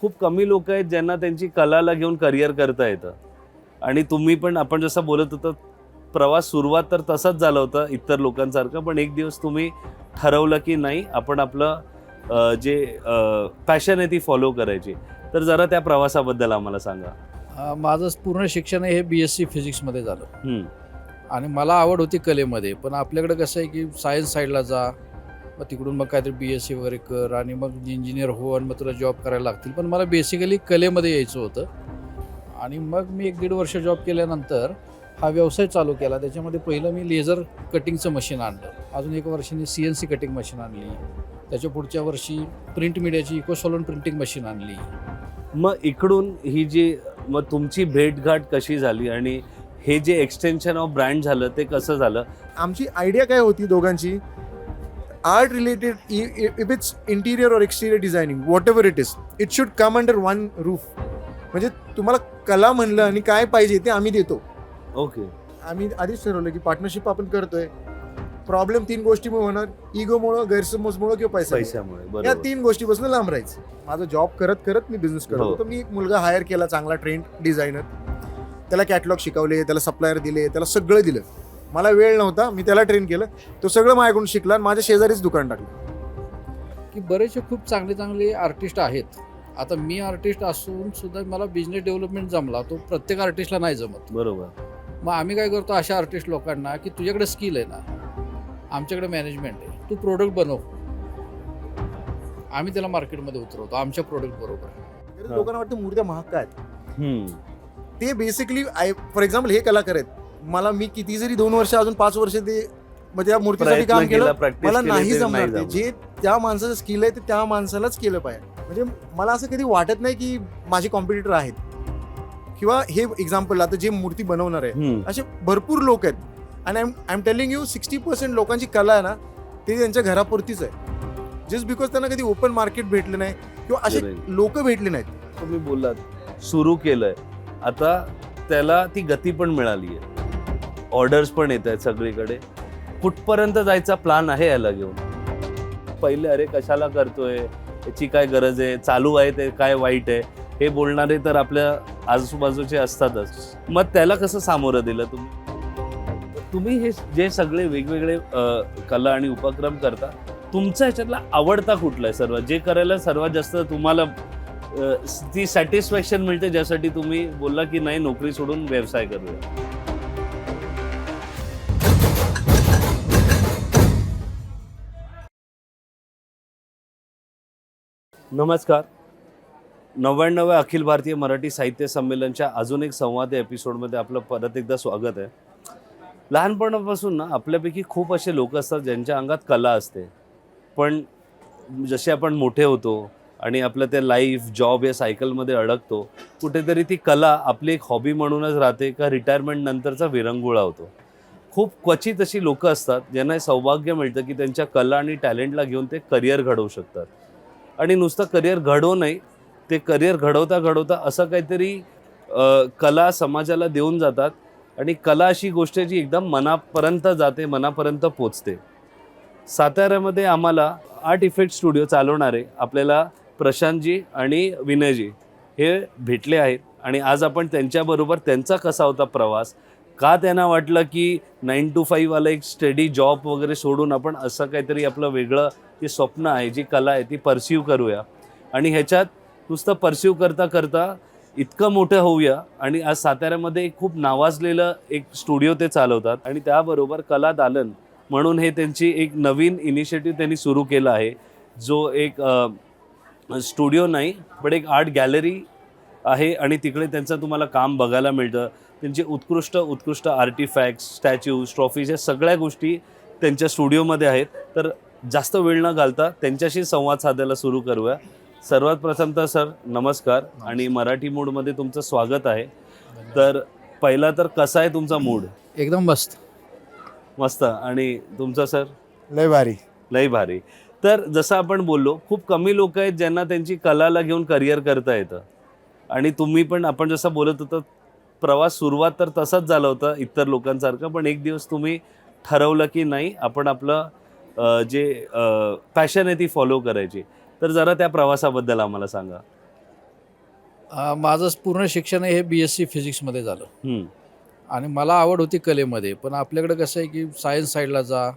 खूप कमी लोक आहेत ज्यांना त्यांची कलाला घेऊन करिअर करता येतं. आणि तुम्ही पण, आपण जसं बोलत होतो, प्रवास सुरुवात तर तसाच झाला होता इतर लोकांसारखं, पण एक दिवस तुम्ही ठरवलं की नाही, आपण आपलं जे पॅशन आहे ती फॉलो करायची. तर जरा त्या प्रवासाबद्दल आम्हाला सांगा. माझं पूर्ण शिक्षण हे BSc फिजिक्समध्ये झालं हम्म, आणि मला आवड होती कलेमध्ये. पण आपल्याकडे कसं आहे की सायन्स साईडला जा, मग तिकडून मग काहीतरी BSc वगैरे कर आणि मग इंजिनियर हो आणि मग तुला जॉब करायला लागतील. पण मला बेसिकली कलेमध्ये यायचं होतं आणि मग मी 1-1.5 वर्ष जॉब केल्यानंतर हा व्यवसाय चालू केला. त्याच्यामध्ये पहिलं मी लेझर कटिंगचं मशीन आणलं, अजून 1 वर्षाने CNC कटिंग मशीन आणली, त्याच्या पुढच्या वर्षी प्रिंट मीडियाची इकोसॉलॉन प्रिंटिंग मशीन आणली. मग इकडून ही जी, मग तुमची भेटघाट कशी झाली आणि हे जे एक्सटेन्शन ऑफ ब्रँड झालं ते कसं झालं? आमची आयडिया काय होती दोघांची, art related, if it's interior और exterior designing, whatever it is, it should come under one roof. म्हणजे तुम्हाला कला म्हणलं आणि काय पाहिजे ते आम्ही देतो. ओके. आम्ही आधीच ठरवलं की पार्टनरशिप आपण करतोय. प्रॉब्लेम 3 गोष्टीमुळे होणार, इगोमुळं, गैरसमजमुळं किंवा पैशामुळे, या बरोबर. 3 गोष्टीपासून लांब राहायचं. माझा जॉब करत करत मी बिझनेस करत हो. होतो. मी एक मुलगा हायर केला, चांगला ट्रेंड डिझायनर. त्याला कॅटलॉग शिकवले, त्याला सप्लायर दिले, त्याला सगळं दिलं. मला वेळ नव्हता, मी त्याला ट्रेन केलं. तो सगळं माझ्याकडून शिकला आणि माझ्या शेजारीच दुकान टाकलं. की बरेचसे खूप चांगले चांगले आर्टिस्ट आहेत. आता मी आर्टिस्ट असून सुद्धा मला बिझनेस डेव्हलपमेंट जमला, तो प्रत्येक आर्टिस्टला नाही जमत. बरोबर. मग आम्ही काय करतो अशा आर्टिस्ट लोकांना की तुझ्याकडे स्किल आहे ना, आमच्याकडे मॅनेजमेंट आहे, तू प्रोडक्ट बनव, आम्ही त्याला मार्केटमध्ये उतरवतो आमच्या प्रोडक्ट बरोबर. तर लोकांना वाटतं मूर्त्या महाग काय आहेत. हम्म. ते बेसिकली फॉर एक्झाम्पल हे कलाकार आहेत. मला मी किती जरी 2 वर्ष अजून 5 वर्ष ते म्हणजे त्या मूर्तीसाठी काम केलं, मला नाही जमणार. ते जे त्या माणसाचं स्किल आहे ते त्या माणसालाच केलं पाहिजे. म्हणजे मला असं कधी वाटत नाही की माझे कॉम्पिटिटर आहेत किंवा हे एक्झाम्पल, आता जे मूर्ती बनवणार आहे असे भरपूर लोक आहेत. आणि आय एम टेलिंग यू, 60% लोकांची कला आहे ना, ते त्यांच्या घरापुरतीच आहे. जस्ट बिकॉज त्यांना कधी ओपन मार्केट भेटलं नाही किंवा असे लोक भेटले नाहीत. तुम्ही बोललात सुरू केलंय, आता त्याला ती गती पण मिळाली आहे, ऑर्डर्स पण येत आहेत सगळीकडे. कुठपर्यंत जायचा प्लॅन आहे याला घेऊन? पहिले अरे कशाला करतोय, याची काय गरज आहे, चालू आहे ते काय वाईट आहे, हे बोलणारे तर आपल्या आजूबाजूचे असतातच. मग त्याला कसं सामोरं दिलं तुम्ही हे जे सगळे वेगवेगळे कला आणि उपक्रम करता, तुमचा ह्याच्यातला आवडता कुठला आहे सर्वात, जे करायला सर्वात जास्त तुम्हाला ती सॅटिस्फॅक्शन मिळते, ज्यासाठी तुम्ही बोलला की नाही नोकरी सोडून व्यवसाय करूया? नमस्कार. 99व्या अखिल भारतीय मराठी साहित्य संमेलनच्या अजून एक संवाद या एपिसोडमध्ये आपलं परत एकदा स्वागत आहे. लहानपणापासून ना आपल्यापैकी खूप असे लोक असतात ज्यांच्या अंगात कला असते, पण जसे आपण मोठे होतो आणि आपलं ते लाईफ जॉब या सायकलमध्ये अडकतो, कुठेतरी ती कला आपली एक हॉबी म्हणूनच राहते का रिटायरमेंट नंतरचा विरंगुळा होतो. खूप क्वचित अशी लोक असतात ज्यांना हे सौभाग्य मिळतं की त्यांच्या कला आणि टॅलेंटला घेऊन ते करिअर घडवू शकतात. आणि नुसतं करिअर घडवू नाही, ते करिअर घडवता घडवता असं काहीतरी कला समाजाला देऊन जातात. आणि कला अशी गोष्ट जी एकदम मनापर्यंत जाते, मनापर्यंत पोचते. साताऱ्यामध्ये आम्हाला आर्ट इफेक्ट स्टुडिओ चालवणारे आपल्याला प्रशांतजी आणि विनयजी हे भेटले आहेत. आणि आज आपण त्यांच्याबरोबर त्यांचा कसा होता प्रवास, का त्यांना वाटलं की 9 to 5 वाला एक स्टडी जॉब वगैरे सोडून आपण असं काहीतरी आपलं वेगळं जे स्वप्न आहे, जी कला आहे ती परस्यू करूया, आणि ह्याच्यात नुसतं परस्यू करता करता इतकं मोठं होऊया. आणि आज साताऱ्यामध्ये एक खूप नावाजलेलं एक स्टुडिओ ते चालवतात. आणि त्याबरोबर कला दालन म्हणून हे त्यांची एक नवीन इनिशिएटिव्ह त्यांनी सुरू केलं आहे, जो एक स्टुडिओ नाही पण एक आर्ट गॅलरी आहे. आणि तिकडे त्यांचं तुम्हाला काम बघायला मिळतं. त्यांचे उत्कृष्ट आर्टिफॅक्ट्स, स्टॅच्यूज, ट्रॉफीज, या सगळ्या गोष्टी त्यांच्या स्टुडिओमध्ये आहेत. तर जास्त वेळ न घालता त्यांच्याशी संवाद साधायला सुरू करूया. सर्वात प्रथम तर सर नमस्कार, आणि मराठी मूडमध्ये तुमचं स्वागत आहे. तर पहिला तर कसा आहे तुमचा मूड? एकदम मस्त. मस्त. आणि तुमचा सर? लय भारी. लय भारी. तर जसं आपण बोललो, खूप कमी लोक आहेत ज्यांना त्यांची कलाला घेऊन करिअर करता येतं. आणि तुम्ही पण, आपण जसं बोलत होतो, प्रवास सुरुवात तर तसाच झाला होता इतर लोकांसारखं, पण एक दिवस तुम्ही ठरवलं की नाही, आपण आपलं जे पॅशन आहे ती फॉलो करायची. तर जरा त्या प्रवासाबद्दल आम्हाला सांगा. माझं पूर्ण शिक्षण हे BSc फिजिक्समध्ये झालं हम्म, आणि मला आवड होती कलेमध्ये. पण आपल्याकडे कसं आहे की सायन्स साईडला जा,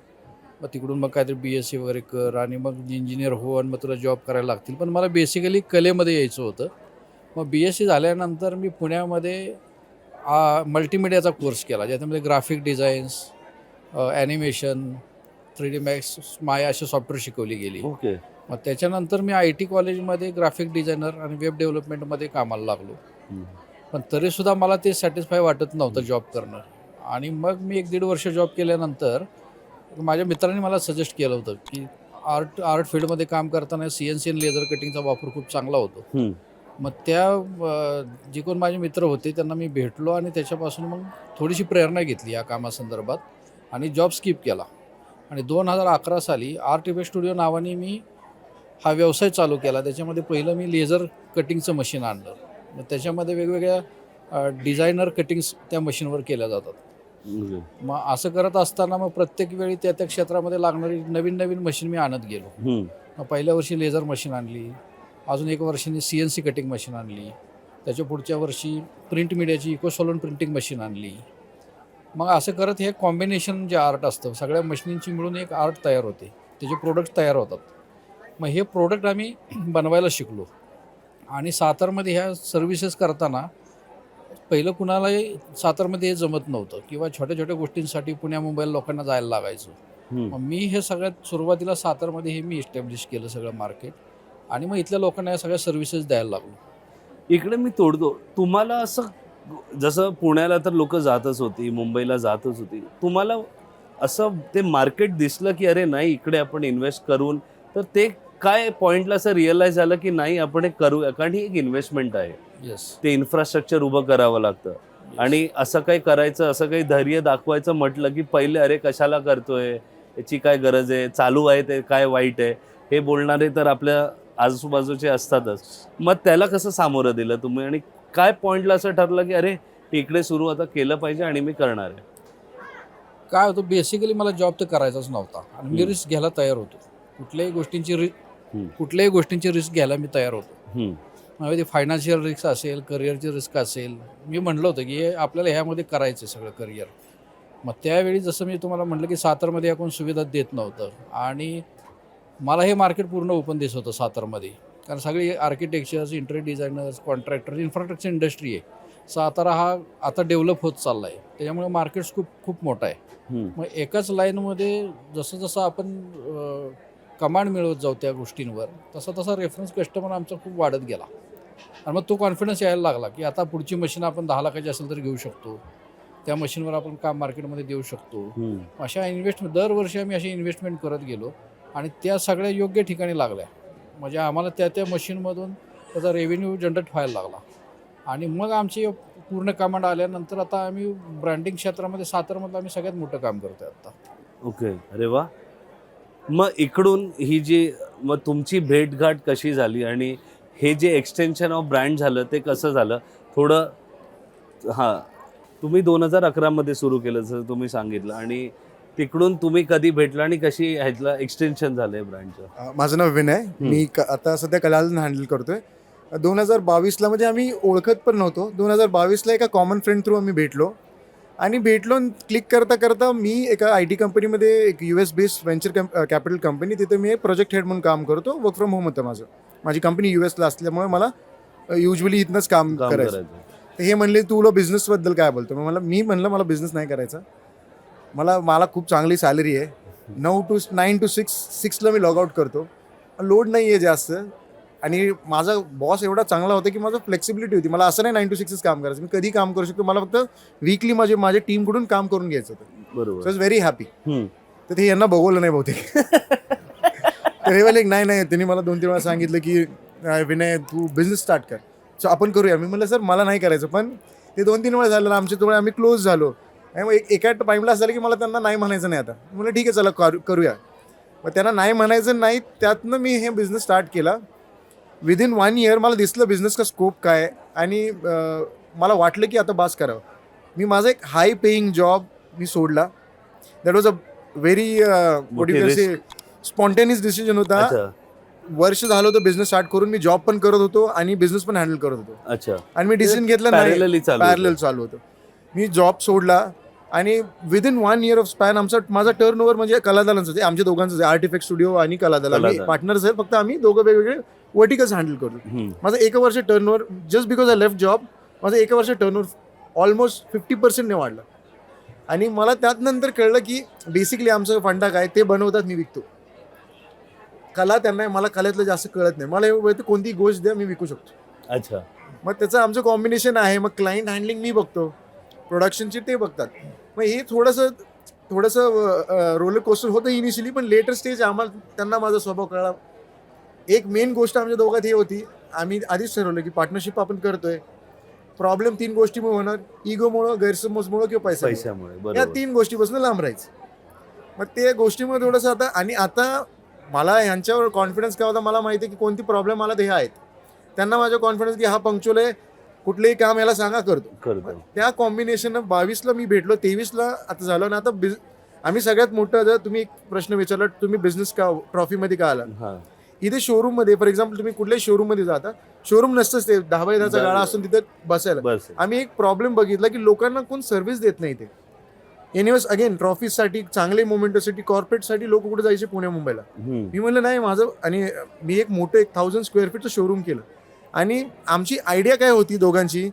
मग तिकडून मग काहीतरी BSc वगैरे कर आणि मग इंजिनियर हो आणि मग तुला जॉब करायला लागतील. पण मला बेसिकली कलेमध्ये यायचं होतं. मग BSc झाल्यानंतर मी पुण्यामध्ये मल्टीमीडियाचा कोर्स केला, ज्याच्यामध्ये graphic designs, animation, 3D max, Maya अशी सॉफ्टवेअर शिकवली गेली. ओके. मग त्याच्यानंतर मी IT कॉलेजमध्ये ग्राफिक डिझायनर आणि वेब डेव्हलपमेंटमध्ये कामाला लागलो. हम्म, पण तरीसुद्धा मला ते सॅटिस्फाय वाटत नव्हतं जॉब करणं. आणि मग मी 1-1.5 वर्ष जॉब केल्यानंतर माझ्या मित्रांनी मला सजेस्ट केलं होतं की आर्ट फील्डमध्ये काम करताना CNC आणि लेझर कटिंगचा वापर खूप चांगला होतो. हम्म, मग जे कोण माझे मित्र होते त्यांना मी भेटलो आणि त्याच्यापासून मग थोडीशी प्रेरणा घेतली या कामासंदर्भात आणि जॉब स्किप केला. आणि 2011 साली आर्ट इफेक्ट स्टुडिओ नावाने मी हा व्यवसाय चालू केला. त्याच्यामध्ये पहिलं मी लेझर कटिंगचं मशीन आणलं. मग त्याच्यामध्ये वेगवेगळ्या डिझायनर कटिंग्स त्या मशीनवर केल्या जातात. ओके. मग असं करत असताना मग प्रत्येक वेळी त्या त्या क्षेत्रामध्ये लागणारी नवीन नवीन मशीन मी आणत गेलो. हम्म, मग पहिल्या वर्षी लेझर मशीन आणली, अजून 1 वर्षांनी CNC कटिंग मशीन आणली, त्याच्या पुढच्या वर्षी प्रिंट मीडियाची इकोसॉलॉन प्रिंटिंग मशीन आणली. मग असं करत हे कॉम्बिनेशन जे आर्ट असतं सगळ्या मशीनींची मिळून एक आर्ट तयार होते, त्याचे प्रोडक्ट तयार होतात. मग हे प्रोडक्ट आम्ही बनवायला शिकलो आणि सातारमध्ये ह्या सर्व्हिसेस करताना पहिलं कुणालाही सातारमध्ये हे जमत नव्हतं किंवा छोट्या छोट्या गोष्टींसाठी पुण्या मुंबईला लोकांना जायला लागायचं. हम्म. मग मी हे सगळ्यात सुरुवातीला सातारमध्ये हे मी इस्टॅब्लिश केलं सगळं मार्केट आणि मग इथल्या लोकांना या सगळ्या सर्व्हिसेस द्यायला लागलो. इकडे मी तोडतो, तुम्हाला असं जसं पुण्याला तर लोक जातच होती, मुंबईला जातच होती, तुम्हाला असं ते मार्केट दिसलं की अरे नाही इकडे आपण इन्व्हेस्ट करून, तर ते काय पॉईंटला असं रिअलाइज झालं की नाही आपण हे करूया, कारण ही एक इन्व्हेस्टमेंट आहे, येस. ते इन्फ्रास्ट्रक्चर उभं करावं लागतं. आणि असं काही करायचं, असं काही धैर्य दाखवायचं म्हटलं की पहिले अरे कशाला करतोय, याची काय गरज आहे, चालू आहे ते काय वाईट आहे, हे बोलणारे तर आपल्या आजूबाजूचे असतातच. मग त्याला कसं सामोरं दिलं तुम्ही आणि काय पॉईंटला असं ठरलं की अरे इकडे सुरू आता केलं पाहिजे आणि मी करणार आहे? काय होतं, बेसिकली मला जॉब तर करायचाच नव्हता आणि मी रिस्क घ्यायला तयार होतो. कुठल्याही गोष्टींची रिस्क घ्यायला मी तयार होतो. म्हणजे ते फायनान्शियल रिस्क असेल, करिअरची रिस्क असेल. मी म्हटलं होतं की हे आपल्याला ह्यामध्ये करायचं सगळं करिअर. मग त्यावेळी जसं मी तुम्हाला म्हटलं की सातारमध्ये या कोण सुविधा देत नव्हतं आणि मला हे मार्केट पूर्ण ओपन दिसत होतं सातारमध्ये, कारण सगळे architectures, interior designers, contractor, infrastructure industry आहे. सातारा हा आता डेव्हलप होत चालला आहे, त्याच्यामुळे मार्केट्स खूप मोठं आहे. मग एकाच लाईनमध्ये जसं जसं आपण कमांड मिळवत जाऊ त्या गोष्टींवर, तसा तसा रेफरन्स कस्टमर आमचा खूप वाढत गेला आणि मग तो कॉन्फिडन्स यायला लागला की आता पुढची मशीन आपण 10 लाखाची असेल तर घेऊ शकतो, त्या मशीनवर आपण काम मार्केटमध्ये देऊ शकतो. अशा दरवर्षी आम्ही अशी इन्व्हेस्टमेंट करत गेलो आणि त्या सगळ्या योग्य ठिकाणी लागल्या. म्हणजे आम्हाला त्या मशीनमधून त्याचा रेव्हेन्यू जनरेट व्हायला लागला आणि मग आमची पूर्ण कमांड आल्यानंतर आता आम्ही ब्रँडिंग क्षेत्रामध्ये सातारमधलं आम्ही सगळ्यात मोठं काम करतोय आता. ओके. अरे वा. मग इकडून ही जी मग तुमची भेटघाट कशी झाली आणि हे जे एक्सटेन्शन ऑफ ब्रँड झालं ते कसं झालं थोडं? हां, तुम्ही 2011 मध्ये सुरू केलं जसं तुम्ही सांगितलं, आणि तिकडून तुम्ही कधी भेटला आणि कशी ह्यातलं एक्सटेन्शन झालंय ब्रँडचं? माझं नाव विनय. मी आता सध्या कलाल हँडल करतोय. 2022ला म्हणजे आम्ही ओळखत पण नव्हतो. 2022ला एका कॉमन फ्रेंड थ्रू आम्ही भेटलो आणि क्लिक करता करता मी एका IT कंपनीमध्ये, एक US based venture capital company, तिथे मी एक प्रोजेक्ट हेड म्हणून काम करतो. वर्क फ्रॉम होम होतं माझी कंपनी USला असल्यामुळे मला युजली इथनंच काम करायचं. तर हे म्हणले तुला बिझनेसबद्दल काय बोलतो? मी म्हणलं मला बिझनेस नाही करायचा, मला खूप चांगली सॅलरी आहे, 9 to 6ला मी लॉग आउट करतो, लोड नाही आहे जास्त आणि माझा बॉस एवढा चांगला होता की माझं फ्लेक्सिबिलिटी होती. मला असं नाही 9 to 6च काम करायचं, मी कधी काम करू शकतो, मला फक्त वीकली माझ्या टीमकडून काम करून घ्यायचं होतं. बरोबर. So is very happy. तर ते यांना बघवलं नाही बहुतेक. तर हे वाले नाही, त्यांनी मला 2-3 वेळा सांगितलं की विनय तू बिझनेस स्टार्ट कर, सो आपण करूया. मी म्हटलं सर मला नाही करायचं, पण ते 2-3 वेळा झालं आमच्या थोडं आम्ही क्लोज झालो आणि मग एका टाईमला असं झालं की मला त्यांना नाही म्हणायचं नाही. आता म्हटलं ठीक आहे चला करूया. मग त्यांना नाही म्हणायचं नाही, त्यातनं मी हे बिझनेस स्टार्ट केला. विदिन 1 year मला दिसलं बिझनेस का स्कोप काय आणि मला वाटलं की आता बास करावं. मी माझा एक हाय पेईंग जॉब मी सोडला. That was a very spontaneous decision होता. वर्ष झालं होतं बिझनेस स्टार्ट करून, मी जॉब पण करत होतो आणि बिझनेस पण हँडल करत होतो. अच्छा. आणि मी डिसिजन घेतला नाही, पॅरलल चालू होतं. मी जॉब सोडला आणि विदिन 1 year ऑफ स्पॅन माझा टर्नओव्हर म्हणजे कलादालांचं आहे, आमच्या दोघांचं आर्टिफॅक्ट स्टुडिओ आणि कलादाल, आम्ही पार्टनर्स आहे, फक्त आम्ही दोघं वेगवेगळे वर्टिकल्स हँडल करतो. माझं 1 वर्ष turnover, just because I left job, माझं 1 वर्ष टर्नओव्हर ऑलमोस्ट 50% वाढलं. आणि मला त्यानंतर कळलं की बेसिकली आमचं फंडा काय, ते बनवतात, मी विकतो. कला त्यांना, मला कलेतलं जास्त कळत नाही, मला एवढं कोणती गोष्ट द्या मी विकू शकतो. अच्छा. मग त्याचं आमचं कॉम्बिनेशन आहे. मग क्लायंट हँडलिंग मी बघतो, प्रोडक्शनची ते बघतात. मग हे थोडंसं रोलर कोस्टर होतं इनिशियली, पण लेटर स्टेज आम्हाला त्यांना माझा स्वभाव कळला. एक मेन गोष्ट आमच्या दोघात हे होती, आम्ही आधीच ठरवलं की पार्टनरशिप आपण करतोय, प्रॉब्लेम 3 गोष्टीमुळे होणार, इगोमुळं, गैरसमजमुळं किंवा पैशामुळे. या 3 गोष्टीपासून लांब राहायचं. मग ते गोष्टीमुळे थोडंसं आता मला ह्यांच्यावर कॉन्फिडन्स काय होता, मला माहिती आहे की कोणती प्रॉब्लेम मला ते हे आहेत, त्यांना माझा कॉन्फिडन्स की हा पंक्च्युअल आहे, कुठलंही काम याला सांगा करतो. त्या कॉम्बिनेशन 22ला मी भेटलो, 23ला आता झालं ना. आता आम्ही सगळ्यात मोठं, जर तुम्ही एक प्रश्न विचारला, तुम्ही बिझनेस का ट्रॉफीमध्ये का आला, इथे शोरूममध्ये फॉर एक्झाम्पल तुम्ही कुठल्याही शोरूममध्ये जाता, शोरूम नसतंच, ते 10x10चा गाळा असून तिथे बसायला. आम्ही एक प्रॉब्लेम बघितला की लोकांना कोण सर्व्हिस देत नाही. ते एनिवेज अगेन ट्रॉफीसाठी, चांगले मोमेंटसाठी, कॉर्पोरेटसाठी लोक कुठे जायचे, पुणे मुंबईला. मी म्हणलं नाही माझं, आणि मी एक मोठं 1000 स्क्वेअर फीटचं शोरूम केलं. आणि आमची आयडिया काय होती दोघांची,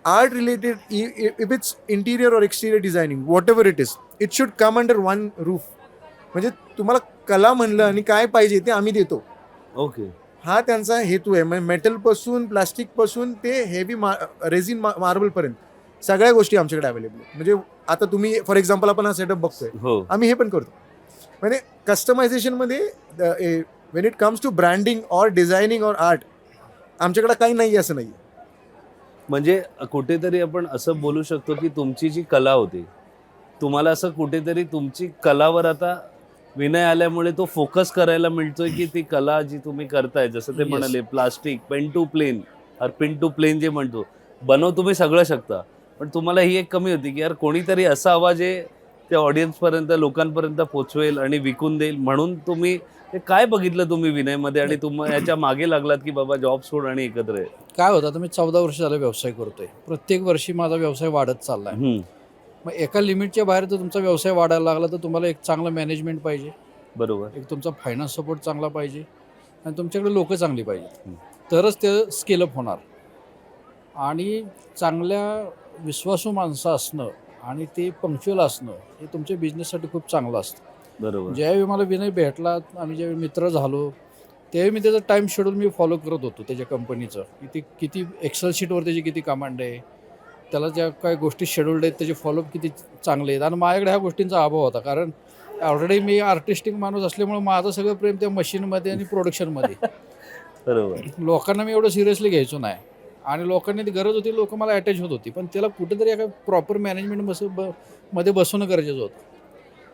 art related, if it's interior और exterior designing, whatever it is, it should come under one roof. म्हणजे तुम्हाला कला म्हणलं आणि काय पाहिजे ते आम्ही देतो. ओके. हा त्यांचा हेतू आहे. म्हणजे मेटलपासून, प्लास्टिकपासून ते हेवी रेझिन मार्बलपर्यंत सगळ्या गोष्टी आमच्याकडे अवेलेबल आहेत. म्हणजे आता तुम्ही फॉर एक्झाम्पल आपण हा सेटअप बघतोय, आम्ही हे पण करतो. म्हणजे कस्टमायझेशनमध्ये when it comes to branding or designing or art, आमच्याकडे काही नाही असं नाही. म्हणजे कुठेतरी आपण असं बोलू शकतो की तुमची जी कला होती, तुम्हाला असं कुठेतरी तुमची कलावर आता विनय आल्यामुळे तो फोकस करायला मिळतोय की ती कला जी तुम्ही करताय, जसं ते म्हणाले प्लास्टिक, पेन टू प्लेन और पिन टू प्लेन जे म्हणतो, बनव तुम्ही सगळं शकता, पण तुम्हाला ही एक कमी होती की यार कोणीतरी असा आवाज आहे त्या ऑडियन्सपर्यंत, लोकांपर्यंत पोचवेल आणि विकून देईल. म्हणून तुम्ही हे काय बघितलं तुम्ही विनयमध्ये आणि तुम्ही याच्या मागे लागलात की बाबा जॉब सोड आणि एकत्र आहे. काय होतं, आता मी 14 वर्ष झालं व्यवसाय करतोय, प्रत्येक वर्षी माझा व्यवसाय वाढत चाललाय. मग एका लिमिटच्या बाहेर जर तुमचा व्यवसाय वाढायला लागला तर तुम्हाला एक चांगलं मॅनेजमेंट पाहिजे, बरोबर, एक तुमचा फायनान्स सपोर्ट चांगला पाहिजे आणि तुमच्याकडे लोक चांगली पाहिजे, तरच ते स्केलअप होणार. आणि चांगल्या विश्वासू माणसं असणं आणि ते पंक्च्युअल असणं हे तुमच्या बिझनेससाठी खूप चांगलं असतं. बरोबर. ज्यावेळी मला विनय भेटला, आम्ही ज्यावेळी मित्र झालो, त्यावेळी मी त्याचं टाईम शेड्यूल मी फॉलो करत होतो त्याच्या कंपनीचं, किती एक्सेल शीटवर त्याची किती कमांड आहे, त्याला ज्या काय गोष्टी शेड्यूल्ड आहेत त्याचे फॉलोअप किती चांगले आहेत. आणि माझ्याकडे ह्या गोष्टींचा अभाव होता, कारण ऑलरेडी मी आर्टिस्टिक माणूस असल्यामुळे माझं सगळं प्रेम त्या मशीनमध्ये आणि प्रोडक्शनमध्ये. बरोबर. लोकांना मी एवढं सिरियसली घ्यायचो नाही आणि लोकांनी ती गरज होती, लोक मला अटॅच होत होती, पण त्याला कुठेतरी एका प्रॉपर मॅनेजमेंट मध्ये बसवणं गरजेचं होतं.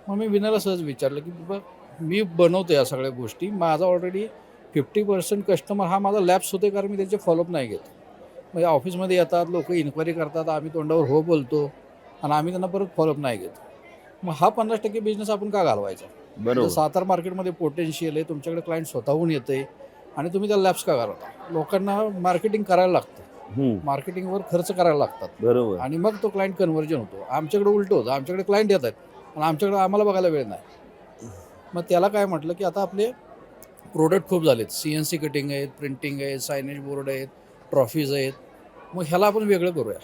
मग मी विनाला सहज विचारलं की बाबा मी बनवतो या सगळ्या गोष्टी, माझा ऑलरेडी 50% कस्टमर हा माझा लॅप्स होते, कारण मी त्याचे फॉलोअप नाही घेत. म्हणजे ऑफिसमध्ये येतात लोक, इन्क्वायरी करतात, आम्ही तोंडावर हो बोलतो आणि आम्ही त्यांना परत फॉलोअप नाही घेत. मग हा 50% बिझनेस आपण का घालवायचा. बरोबर. सातारा मार्केटमध्ये पोटेन्शियल आहे, तुमच्याकडे क्लायंट स्वतःहून येते आणि तुम्ही त्या लॅप्स का घालवता. लोकांना मार्केटिंग करायला लागतं, मार्केटिंगवर खर्च करायला लागतात, बरोबर, आणि मग तो क्लायंट कन्व्हर्जन होतो. आमच्याकडे उलटं होतं, आमच्याकडे क्लायंट येतात आणि आमच्याकडे आम्हाला बघायला वेळ नाही. मग त्याला काय म्हटलं की आता आपले प्रोडक्ट खूप झालेत, CNC कटिंग आहेत, प्रिंटिंग आहेत, सायनेज बोर्ड आहेत, ट्रॉफीज आहेत, मग ह्याला आपण वेगळं करूया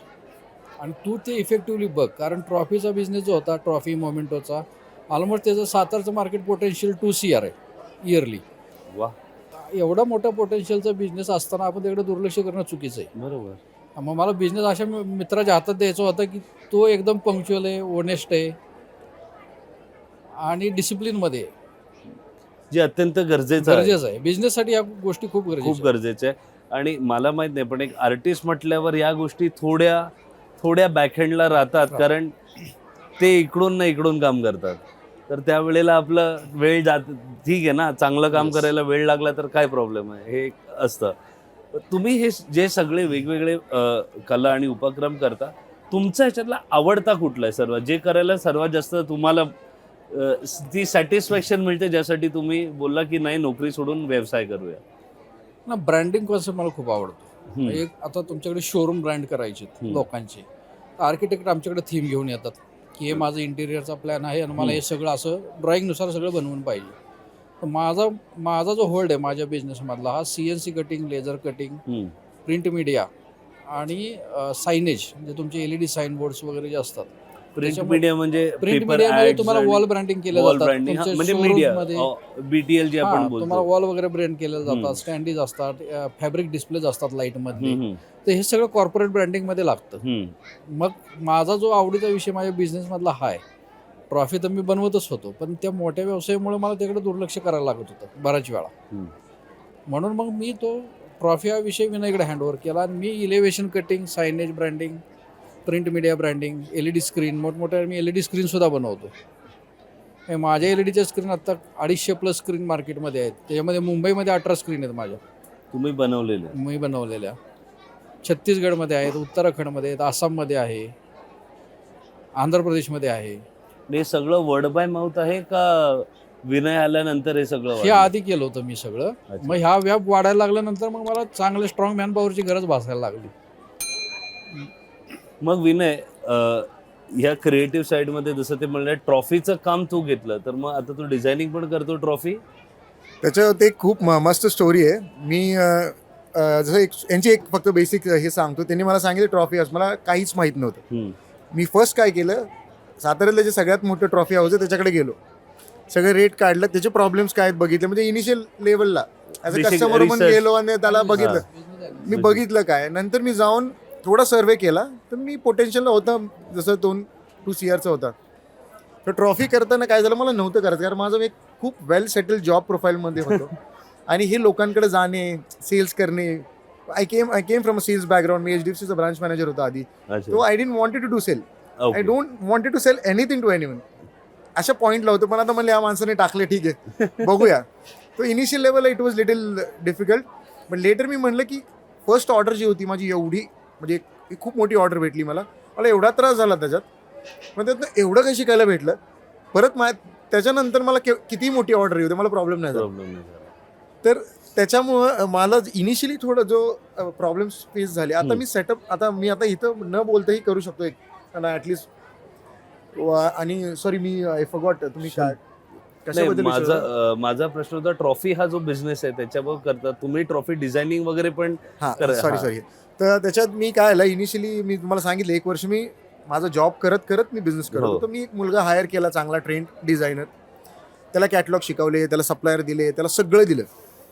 आणि तू ते इफेक्टिव्हली बघ. कारण ट्रॉफीचा बिझनेस जो होता, ट्रॉफी मोमेंटोचा, ऑलमोस्ट त्याचं सातारचं मार्केट पोटेन्शियल 2 CR आहे इयरली. वा. एवढा मोठा पोटेन्शियलचा बिझनेस असताना आपण त्याकडे दुर्लक्ष करणं चुकीचं आहे. बरोबर. मग मला बिझनेस अशा मित्राच्या हातात द्यायचा होता की तो एकदम पंक्च्युअल आहे, ओनेस्ट आहे आणि डिसिप्लिनमध्ये आहे, जे अत्यंत गरजेचं आहे बिझनेससाठी. या गोष्टी खूप गरजेच्या आहे. आणि मला माहित नाही, पण एक आर्टिस्ट म्हटल्यावर या गोष्टी थोड्या बॅकहँडला राहतात, कारण ते इकडून ना इकडून काम करतात, तर त्यावेळेला आपलं वेळ जात. ठीक आहे ना, चांगलं काम करायला वेळ लागला तर काय प्रॉब्लेम आहे, हे असतं. तुम्ही हे जे सगळे वेगवेगळे कला आणि उपक्रम करता, तुमचा ह्याच्यातला आवडता कुठला आहे सर्वात, जे करायला सर्वात जास्त तुम्हाला ती सॅटिस्फॅक्शन मिळते ज्यासाठी तुम्ही बोलला की नाही नोकरी सोडून व्यवसाय करूया. ना ब्रँडिंग कॉन्सेप्ट मला खूप आवडतो. हम्म. एक आता तुमच्याकडे शोरूम ब्रँड करायचे लोकांचे, आर्किटेक्ट आमच्याकडे थीम घेऊन येतात की हे माझं इंटिरियरचा प्लॅन आहे आणि मला हे सगळं असं ड्रॉइंगनुसार सगळं बनवून पाहिजे. तर माझा जो होल्ड आहे माझ्या बिझनेसमधला हा CNC cutting, laser cutting, print media आणि सायनेज, म्हणजे तुमचे LED साईन बोर्ड्स वगैरे जे असतात. प्रिंट मीडिया म्हणजे प्रिंट paper मीडियामध्ये ads तुम्हाला आणि वॉल ब्रँडिंग केलं wall जातं branding, तुमच्या म्हणजे showrooms मीडिया मध्ये. BTL जे आपण तुम्हाला बोलतो. वॉल वगैरे ब्रँड केले जातात, स्टँडीज असतात, फॅब्रिक डिस्प्लेज असतात लाईटमध्ये. तर हे सगळं कॉर्पोरेट ब्रँडिंगमध्ये लागतं. मग माझा जो आवडीचा विषय माझ्या बिझनेसमधला हा आहे. ट्रॉफी तर मी बनवतच होतो, पण त्या मोठ्या व्यवसायामुळे मला त्याकडे दुर्लक्ष करायला लागत होतं बऱ्याच वेळा. म्हणून मग मी तो ट्रॉफी हा विषय विनयकडे हँडओव्हर केला आणि मी elevation cutting, signage branding, print media branding, LED screen, मोठमोठ्या मी LED स्क्रीनसुद्धा बनवतो. माझ्या LEDच्या स्क्रीन आत्ता 250+ स्क्रीन मार्केटमध्ये आहेत. त्याच्यामध्ये मुंबईमध्ये 18 स्क्रीन आहेत माझ्या, तुम्ही बनवलेले. मी बनवलेल्या. छत्तीसगडमध्ये आहेत, उत्तराखंडमध्ये आहेत, आसाममध्ये आहे, आंध्र प्रदेशमध्ये आहे. हे सगळं वर्ड बाय माउथ आहे का विनय आल्यानंतर हे सगळं हे वाढलं? आधी केलं होतं मी सगळं. अच्छा. मग ह्या व्याप वाढायला लागल्यानंतर मग मला चांगले स्ट्रॉंग मॅन पॉवरची गरज भासायला लागली. मग विनय ह्या क्रिएटिव्ह साईडमध्ये जसं ते म्हणलं ट्रॉफीचं काम तू घेतलं, तर मग आता तू डिझायनिंग पण करतो ट्रॉफी. त्याच्यावर एक खूप मस्त स्टोरी आहे. मी जसं यांची एक फक्त बेसिक हे सांगतो. त्यांनी मला सांगितलं ट्रॉफी हाऊस, मला काहीच माहीत नव्हतं. मी फर्स्ट काय केलं, साताऱ्यातलं जे सगळ्यात मोठं ट्रॉफी हाऊस आहे त्याच्याकडे गेलो, सगळे रेट काढलं, त्याचे प्रॉब्लेम्स काय आहेत बघितले. म्हणजे इनिशियल लेवलला ॲज अ कस्टमर म्हणून गेलो आणि त्याला बघितलं. मी बघितलं काय, नंतर मी जाऊन थोडा सर्वे केला, तर मी पोटेन्शियल होता जसं 2 CRचा होता. तर ट्रॉफी करताना काय झालं, मला नव्हतं करायचं, कारण माझं एक खूप वेल सेटल जॉब प्रोफाईलमध्ये होतो आणि हे लोकांकडे जाणे, सेल्स करणे. I came from a sales background. मी HDFCचा ब्रांच मॅनेजर होता आधी. तो I didn't wanted to do sale. I don't wanted to sell anything to anyone. अशा पॉईंटला होतं. पण आता म्हणलं या माणसाने टाकले, ठीक आहे बघूया. तो इनिशियल लेवलला इट वॉज लिटिल डिफिकल्ट. पण लेटर मी म्हणलं की फर्स्ट ऑर्डर जी होती माझी, एवढी म्हणजे एक खूप मोठी ऑर्डर भेटली मला एवढा त्रास झाला त्याच्यात. मग त्यातनं एवढं काही शिकायला भेटलं. परत त्याच्यानंतर मला किती मोठी ऑर्डर येऊ दे, मला प्रॉब्लेम नाही झाला. तर त्याच्यामुळं मला इनिशियली थोडं जो प्रॉब्लेम्स फेस झाले. आता मी सेटअप, आता मी आता इथं न बोलताही करू शकतो एक ॲटलिस्ट. आणि सॉरी मी आय फॉरगॉट, तुम्ही काय कशाबद्दल? माझा प्रश्न होता ट्रॉफी हा जो बिझनेस आहे त्याच्यावर करता तुम्ही ट्रॉफी डिझायनिंग वगैरे पण. सॉरी. तर त्याच्यात मी काय आलं, इनिशियली मी तुम्हाला सांगितलं 1 वर्ष मी माझा जॉब करत मी बिझनेस करत होतो. मी एक मुलगा हायर केला, चांगला ट्रेंड डिझायनर. त्याला कॅटलॉग शिकवले, त्याला सप्लायर दिले, त्याला सगळं दिलं.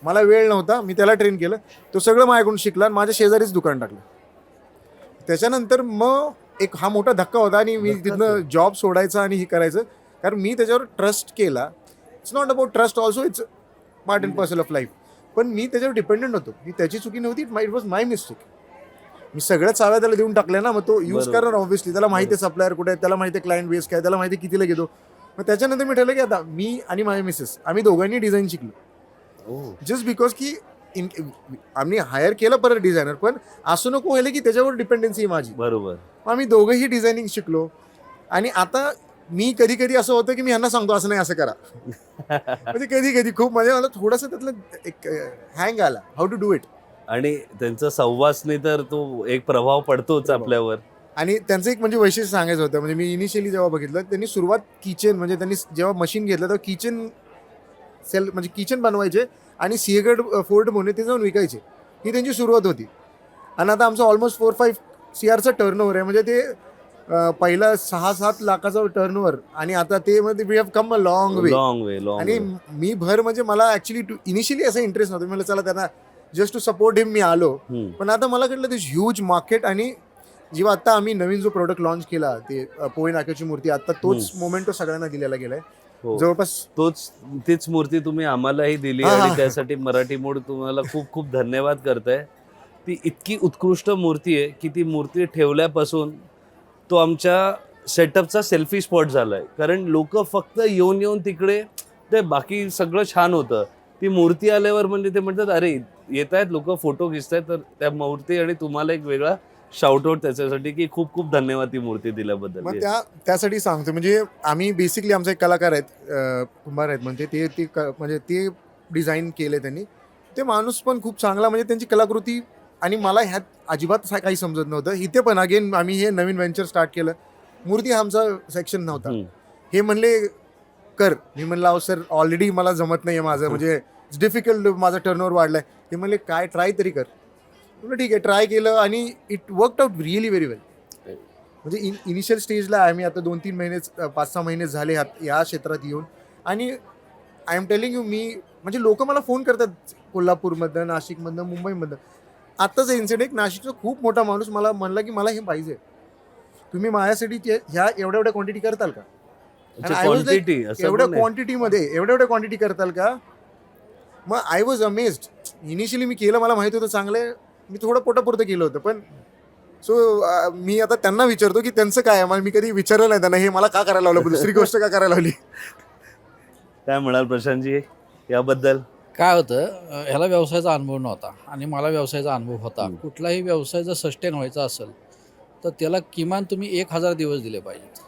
मला वेळ नव्हता, मी त्याला ट्रेन केलं. तो सगळं माझ्याकडून शिकला आणि माझ्या शेजारीच दुकान टाकलं. त्याच्यानंतर मग एक हा मोठा धक्का होता आणि मी तिथनं जॉब सोडायचा आणि हे करायचं, कारण मी त्याच्यावर ट्रस्ट केला. It's not about trust also, it's part and parcel of life. पण मी त्याच्यावर डिपेंडेंट होतो. ही त्याची चुकी नव्हती, इट वॉज माय मिस्टेक. मी सगळ्याच चाव्या त्याला देऊन टाकल्या ना. मग तो यूज करणार ऑब्व्हियसली. त्याला माहिती आहे सप्लायर कुठे आहे, त्याला माहिती आहे क्लायंट बेस काय, त्याला माहिती आहे कितीला घेतो. मग त्याच्यानंतर मी ठरलं की आता मी आणि माझे मिसेस आम्ही दोघांनी डिझाईन शिकलो. जस्ट बिकॉज की आम्ही हायर केलं परत डिझायनर, पण असं नको व्हायला की त्याच्यावर डिपेंडन्सी माझी. बरोबर. आम्ही दोघंही डिझायनिंग शिकलो. आणि आता मी कधी कधी असं होतं की मी ह्यांना सांगतो असं नाही, असं करा. म्हणजे कधी कधी खूप म्हणजे मला थोडंसं त्यातलं एक हँग आला, हाऊ टू डू इट. आणि त्यांचा सहवासने तर तो एक प्रभाव पडतोच आपल्यावर. आणि त्यांचं एक म्हणजे वैशिष्ट्य सांगायचं होतं. म्हणजे मी इनिशियली जेव्हा बघितलं, त्यांनी सुरुवात किचन, म्हणजे त्यांनी जेव्हा मशीन घेतलं तेव्हा किचन सेल म्हणजे किचन बनवायचे आणि सिंहगड फोर्ट म्हणून ते जाऊन विकायचे. ही त्यांची सुरुवात होती. आणि आता आमचं ऑलमोस्ट 4-5 CRचं टर्नओव्हर आहे. म्हणजे ते पहिला 6-7 लाखाचा टर्नओव्हर आणि आता ते मध्ये we have come a long way. आणि मी म्हणजे मला ॲक्च्युली इनिशियली असा इंटरेस्ट नव्हता. मला चला त्यांना जस्ट टू सपोर्ट हिम मी आलो. पण आता मला कळलं दिस ह्यूज मार्केट. आणि जेव्हा आता आम्ही नवीन जो प्रोडक्ट लॉन्च केला, ते पोहे नाक्याची मूर्ती, आता तोच मोमेंटो सगळ्यांना दिलेला गेलाय. जवळपास तीच मूर्ती तुम्ही आम्हालाही दिली आणि त्यासाठी मराठी मोड तुम्हाला खूप खूप धन्यवाद करताय. ती इतकी उत्कृष्ट मूर्ती आहे की ती मूर्ती ठेवल्यापासून तो आमच्या सेटअपचा सेल्फी स्पॉट झालाय. कारण लोक फक्त येऊन तिकडे, ते बाकी सगळं छान होतं, ती मूर्ती आल्यावर म्हणजे ते म्हणतात अरे येत आहेत लोक फोटो घेतायत, तर त्या मूर्ती आणि तुम्हाला एक वेगळा शाउट आउट त्याच्यासाठी की खूप खूप धन्यवाद ती मूर्ती दिल्याबद्दल. मग त्यासाठी सांगतो, म्हणजे आम्ही बेसिकली आमचा एक कलाकार आहेत, कुंभार आहेत, म्हणजे म्हणजे ते डिझाईन केले त्यांनी. ते माणूस पण खूप चांगला, म्हणजे त्यांची कलाकृती. आणि मला ह्यात अजिबात काही समजत नव्हतं. इथे पण अगेन आम्ही हे नवीन व्हेंचर स्टार्ट केलं. मूर्ती हा आमचा सेक्शन नव्हता. हे म्हणले कर. मी म्हणलं अहो सर, ऑलरेडी मला जमत नाहीये माझं, म्हणजे इट्स डिफिकल्ट, माझा टर्नओव्हर वाढलाय. ते म्हणले काय ट्राय तरी कर. म्हणलं ठीक आहे, ट्राय केलं आणि it worked out really very well. म्हणजे इनिशियल स्टेजला आम्ही आता 2-3 महिने 5-6 महिने झाले या क्षेत्रात येऊन. आणि आय एम टेलिंग यू, मी म्हणजे लोक मला फोन करतात कोल्हापूरमधनं, नाशिकमधनं, मुंबईमधनं. आत्ताच इन्सिडेंट, नाशिकचा खूप मोठा माणूस मला म्हणला की मला हे पाहिजे, तुम्ही माझ्यासाठी ह्या एवढ्या क्वांटिटी करताल का? एवढ्या क्वांटिटी करताल का? मग आय वॉज अमेज्ड. इनिशियली मी केलं, मला माहिती होतं चांगलं, मी थोडं पोटापुरतं केलं होतं. पण सो मी आता त्यांना विचारतो की त्यांचं काय आहे. मी कधी विचारलं नाही त्यांना हे मला का करायला लावलं, दुसरी गोष्ट का करायला लावली. काय म्हणाल प्रशांतजी याबद्दल? काय होतं, ह्याला व्यवसायाचा अनुभव नव्हता आणि मला व्यवसायाचा अनुभव होता. कुठलाही व्यवसाय जर सस्टेन व्हायचा असेल तर त्याला किमान तुम्ही 1000 दिवस दिले पाहिजेत,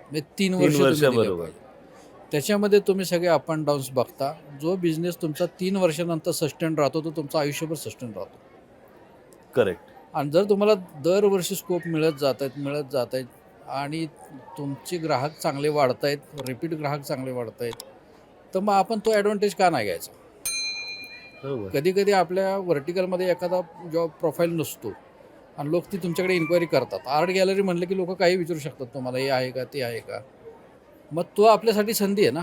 म्हणजे 3 वर्ष दिले पाहिजे. त्याच्यामध्ये तुम्ही सगळे अप अँड डाऊन्स बघता. जो बिझनेस तुमचा 3 वर्षानंतर सस्टेन राहतो तो तुमचा आयुष्यभर सस्टेन राहतो. करेक्ट. आणि जर तुम्हाला दरवर्षी स्कोप मिळत जात आहेत आणि तुमचे ग्राहक चांगले वाढत आहेत, रिपीट ग्राहक चांगले वाढत आहेत, तर मग आपण तो ॲडव्हान्टेज का नाही घ्यायचा? कधी कधी आपल्या व्हर्टिकलमध्ये एखादा जॉब प्रोफाईल नसतो आणि लोक ती तुमच्याकडे इन्क्वायरी करतात. आर्ट गॅलरी म्हणलं की लोक काही विचारू शकतात, तुम्हाला हे आहे का, ते आहे का. मग तो आपल्यासाठी संधी आहे ना.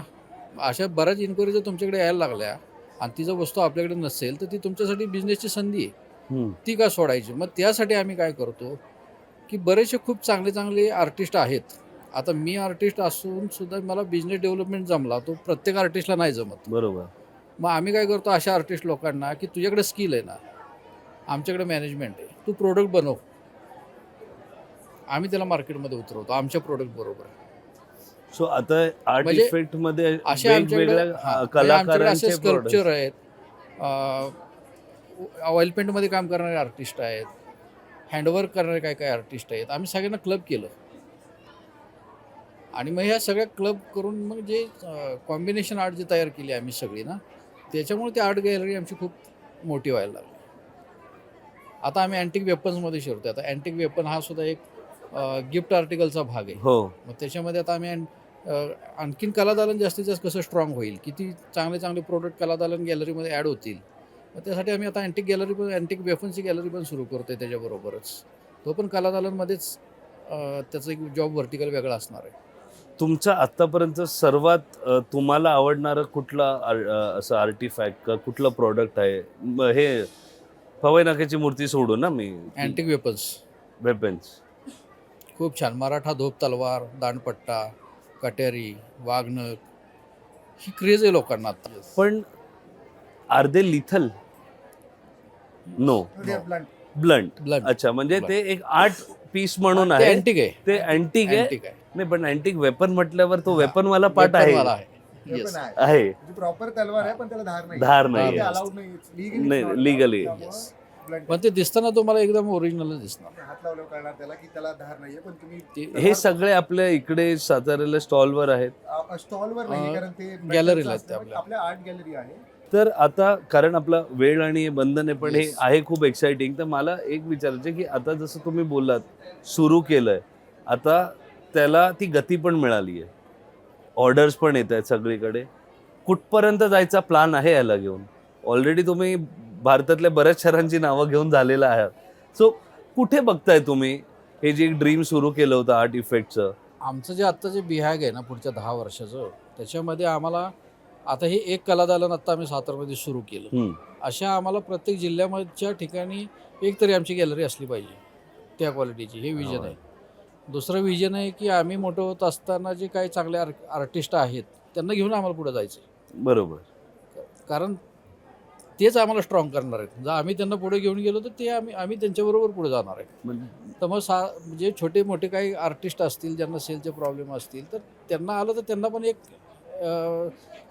अशा बऱ्याच इन्क्वायरी जर तुमच्याकडे यायला लागल्या आणि ती जर वस्तू आपल्याकडे नसेल तर ती तुमच्यासाठी बिझनेसची संधी आहे, ती का सोडायची? मग त्यासाठी आम्ही काय करतो की बरेचसे खूप चांगले चांगले आर्टिस्ट आहेत. आता मी आर्टिस्ट असून सुद्धा मला बिझनेस डेव्हलपमेंट जमला, तो प्रत्येक आर्टिस्टला नाही जमत. बरोबर. मग आम्ही काय करतो अशा आर्टिस्ट लोकांना की तुझ्याकडे स्किल आहे ना, आमच्याकडे मॅनेजमेंट आहे, तू प्रोडक्ट बनव, आम्ही त्याला मार्केटमध्ये उतरवतो आमच्या प्रोडक्ट बरोबर. सो आता आर्ट म्हणजे इफेक्ट मध्ये असे वेगवेगळ्या कलाकारांचे स्कल्पचर आहेत, ऑइल पेंटमध्ये काम करणारे आर्टिस्ट आहेत, हँडवर्क करणारे काय काय आर्टिस्ट आहेत. आम्ही सगळ्यांना क्लब केलं आणि मग ह्या सगळ्या क्लब करून मग जे कॉम्बिनेशन आर्ट जी तयार केली आम्ही सगळी ना, त्याच्यामुळे ती आर्ट गॅलरी आमची खूप मोठी व्हायला लागली. आता आम्ही अँटिक वेपन्समध्ये शिरतो. आता अँटिक वेपन हा सुद्धा एक गिफ्ट आर्टिकलचा भाग आहे. हो. मग त्याच्यामध्ये आता आम्ही आणखीन कलादालन जास्तीत जास्त कसं स्ट्रॉंग होईल, किती चांगले चांगले प्रोडक्ट कलादालन गॅलरीमध्ये ॲड होतील. मग त्यासाठी आम्ही आता अँटिक वेपन्सची गॅलरी पण सुरू करतो आहे. त्याच्याबरोबरच तो पण कलादालनमध्येच त्याचं एक जॉब व्हर्टिकल वेगळा असणार आहे. तुमचा आत्तापर्यंत सर्वात तुम्हाला आवडणारं कुठला असं आर्टिफॅक्ट का कुठलं प्रॉडक्ट आहे? हे पवई नाक्याची मूर्ती सोडून ना, मी अँटिक वेपन्स खूप छान. मराठा धोप तलवार, दांडपट्टा, कट्यारी, वाघनख, ही क्रेज आहे लोकांना आता. पण are they lethal? No, blunt. अच्छा, म्हणजे ते एक आर्ट पीस म्हणून आहे, अँटिक आहे, ते अँटिक आहे. नाही, पण अँटिक वेपन म्हटल्यावर तो वेपन वाला पार्ट आहे. प्रॉपर तलवार आहे पण त्याला धार नाही लिगली. पण ते दिसताना तुम्हाला एकदम ओरिजिनल दिसणार. हात लावलं कळणार त्याला की त्याला धार नाहीये. पण तुम्ही हे सगळे आपल्या इकडे साताऱ्याला स्टॉलवर आहेत. स्टॉलवर नाही, कारण ते गॅलरीला आहेत, आपल्या आर्ट गॅलरी आहे. तर आता कारण आपला वेळ आणि बंधन आहे, पण हे आहे खूप एक्साइटिंग. तर मला एक विचारायचं की आता जसं तुम्ही बोललात सुरू केलंय, आता त्याला ती गती पण मिळाली आहे, ऑर्डर्स पण येत आहेत सगळीकडे. कुठपर्यंत जायचा प्लॅन आहे याला घेऊन? ऑलरेडी तुम्ही भारतातल्या बऱ्याच शहरांची नावं घेऊन झालेलं आहात. सो कुठे बघताय तुम्ही हे जे ड्रीम सुरू केलं होतं आर्ट इफेक्टचं? आमचं जे आत्ता जे बिहाग आहे ना पुढच्या 10 वर्षाचं, त्याच्यामध्ये आम्हाला आता हे एक कलादालन आत्ता आम्ही सातारमध्ये सुरू केलं. अशा आम्हाला प्रत्येक जिल्ह्याच्या ठिकाणी एक तरी आमची गॅलरी असली पाहिजे त्या क्वालिटीची, हे विजन आहे. दुसरं विजन आहे की आम्ही मोठं होत असताना जे काही चांगले आर्टिस्ट आहेत त्यांना घेऊन आम्हाला पुढे जायचं. बरोबर. कारण तेच आम्हाला स्ट्रॉंग करणार आहेत. जर आम्ही त्यांना पुढे घेऊन गेलो तर ते आम्ही त्यांच्याबरोबर पुढे जाणार आहे. तर मग जे छोटे मोठे काही आर्टिस्ट असतील ज्यांना सेलचे प्रॉब्लेम असतील तर त्यांना आलं तर त्यांना पण एक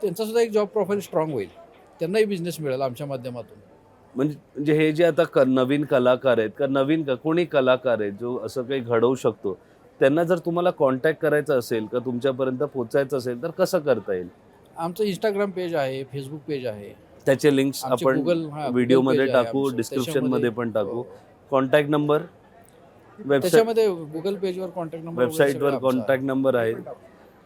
त्यांचासुद्धा एक जॉब प्रोफाईल स्ट्रॉंग होईल, त्यांनाही बिझनेस मिळेल आमच्या माध्यमातून. म्हणजे हे जे आता नवीन कलाकार आहेत का नवीन का कोणी कलाकार आहे जो असं काही घडवू शकतो, त्यांना जर तुम्हाला कॉन्टॅक्ट करायचा असेल का तुमच्यापर्यंत पोहोचायचं असेल तर कसं करता येईल? आमचं इंस्टाग्राम पेज आहे, फेसबुक पेज आहे, त्याचे लिंक्स आमचे आपण Google व्हिडिओमध्ये page आहे टाकू, आमचं. डिस्क्रिप्शनमध्ये पण टाकू. हो. कॉन्टॅक्ट नंबर वेबसाईट त्याच्यामध्ये गुगल पेजवर कॉन्टॅक्ट नंबर वेबसाईटवर कॉन्टॅक्ट नंबर आहे.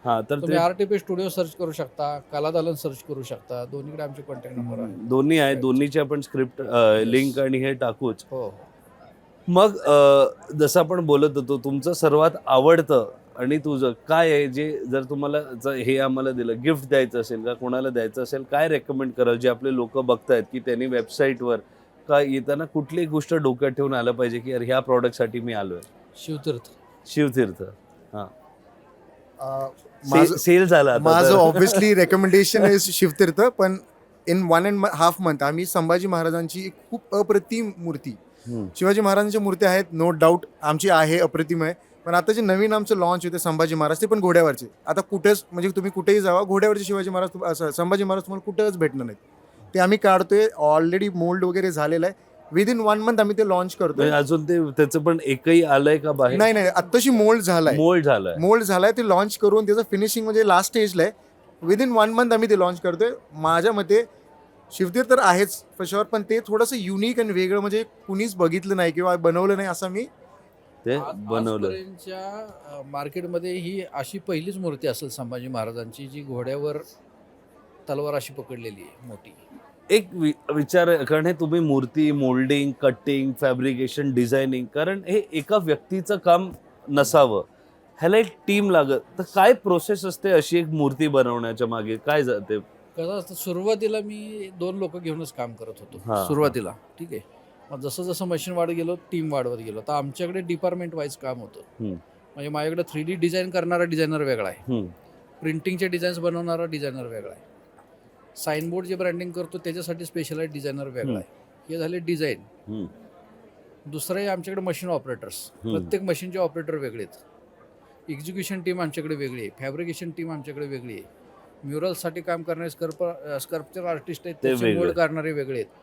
हां, तर तुम्ही ते RTP स्टुडिओ सर्च करू शकता, कलादालन सर्च करू शकता, दोन्हीकडे आमचे कॉन्टॅक्ट नंबर आहे. दोन्ही आहे. दोन्हीचे आपण स्क्रिप्ट लिंक आणि हे टाकूच. हो. मग जसं आपण बोलत होतो तुमचं सर्वात आवडतं आणि तुझं काय आहे जे जर तुम्हाला हे आम्हाला दिलं गिफ्ट द्यायचं असेल का कोणाला द्यायचं असेल काय रेकमेंड कराल जे आपले लोक बघतायत की त्यांनी वेबसाईटवर का येताना कुठलीही गोष्ट डोक्यात ठेवून आलं पाहिजे की यार ह्या प्रॉडक्टसाठी मी आलोय? शिवतीर्थ. शिवतीर्थ. हां, माझं सेल झाला आता माझं तर. Obviously recommendation is Shivtirth. पण इन 1.5 मंथ आम्ही संभाजी महाराजांची एक खूप अप्रतिम मूर्ती, हम्म. शिवाजी महाराजांच्या मूर्ती आहेत नो डाऊट आमची आहे, अप्रतिम आहे. पण आता जे नवीन आमचं लॉन्च होते संभाजी महाराज ते पण घोड्यावरचे. आता कुठेच म्हणजे तुम्ही कुठेही जावा घोड्यावरचे शिवाजी महाराज संभाजी महाराज तुम्हाला कुठेच भेटणार नाहीत. ते आम्ही काढतोय, ऑलरेडी मोल्ड वगैरे झालेलं आहे. विदिन 1 मंथ आम्ही ते लॉन्च करतोय. म्हणजे अजून ते त्याचं पण एकही आलंय का बाहेर? नाही आत्ताशी मोल्ड झालाय. मोल्ड झालाय. ते लॉन्च करून त्याचं फिनिशिंग म्हणजे लास्ट स्टेजला आहे. विदिन 1 मंथ आम्ही ते लॉन्च करतोय. माझ्या मते शिवतीर्थ तर आहेच फॉर शुअर, पण ते थोडंसं युनिक आणि वेगळं म्हणजे कुणीच बघितलं नाही किंवा बनवलं नाही असं मी ते बनवलं. आजपर्यंतच्या मार्केटमध्ये ही अशी पहिलीच मूर्ती असेल संभाजी महाराजांची जी घोड्यावर तलवार अशी पकडलेली आहे मोठी. एक विचार आहे, कारण हे तुम्ही मूर्ती मोल्डिंग कटिंग फॅब्रिकेशन डिझायनिंग, कारण हे एका व्यक्तीचं काम नसावं, ह्याला एक टीम लागत. तर काय प्रोसेस असते अशी एक मूर्ती बनवण्याच्या मागे काय जाते? कसं असतं, सुरुवातीला मी 2 लोक घेऊनच काम करत हा. होतो सुरुवातीला. ठीक आहे. मग जसं जसं मशीन वाढत गेलो, टीम वाढवत गेलो, तर आमच्याकडे डिपार्टमेंट वाईज काम होतं. हम्म. म्हणजे माझ्याकडे 3D डिझाईन करणारा डिझायनर वेगळा आहे, हम्म. प्रिंटिंगचे डिझाईन्स बनवणारा डिझायनर वेगळा आहे, साईनबोर्ड जे ब्रँडिंग करतो त्याच्यासाठी स्पेशलाइज डिझायनर वेगळा आहे. हे झाले डिझाईन. हम्म. दुसरं आहे आमच्याकडे मशीन ऑपरेटर्स. प्रत्येक मशीनचे ऑपरेटर वेगळे आहेत. एक्झिक्युशन टीम आमच्याकडे वेगळी आहे, फॅब्रिकेशन टीम आमच्याकडे वेगळी आहे, म्युरल्ससाठी काम करणारे स्कल्पचर आर्टिस्ट आहेत, त्याचे वेगळे. मोल्ड करणारे वेगळे आहेत.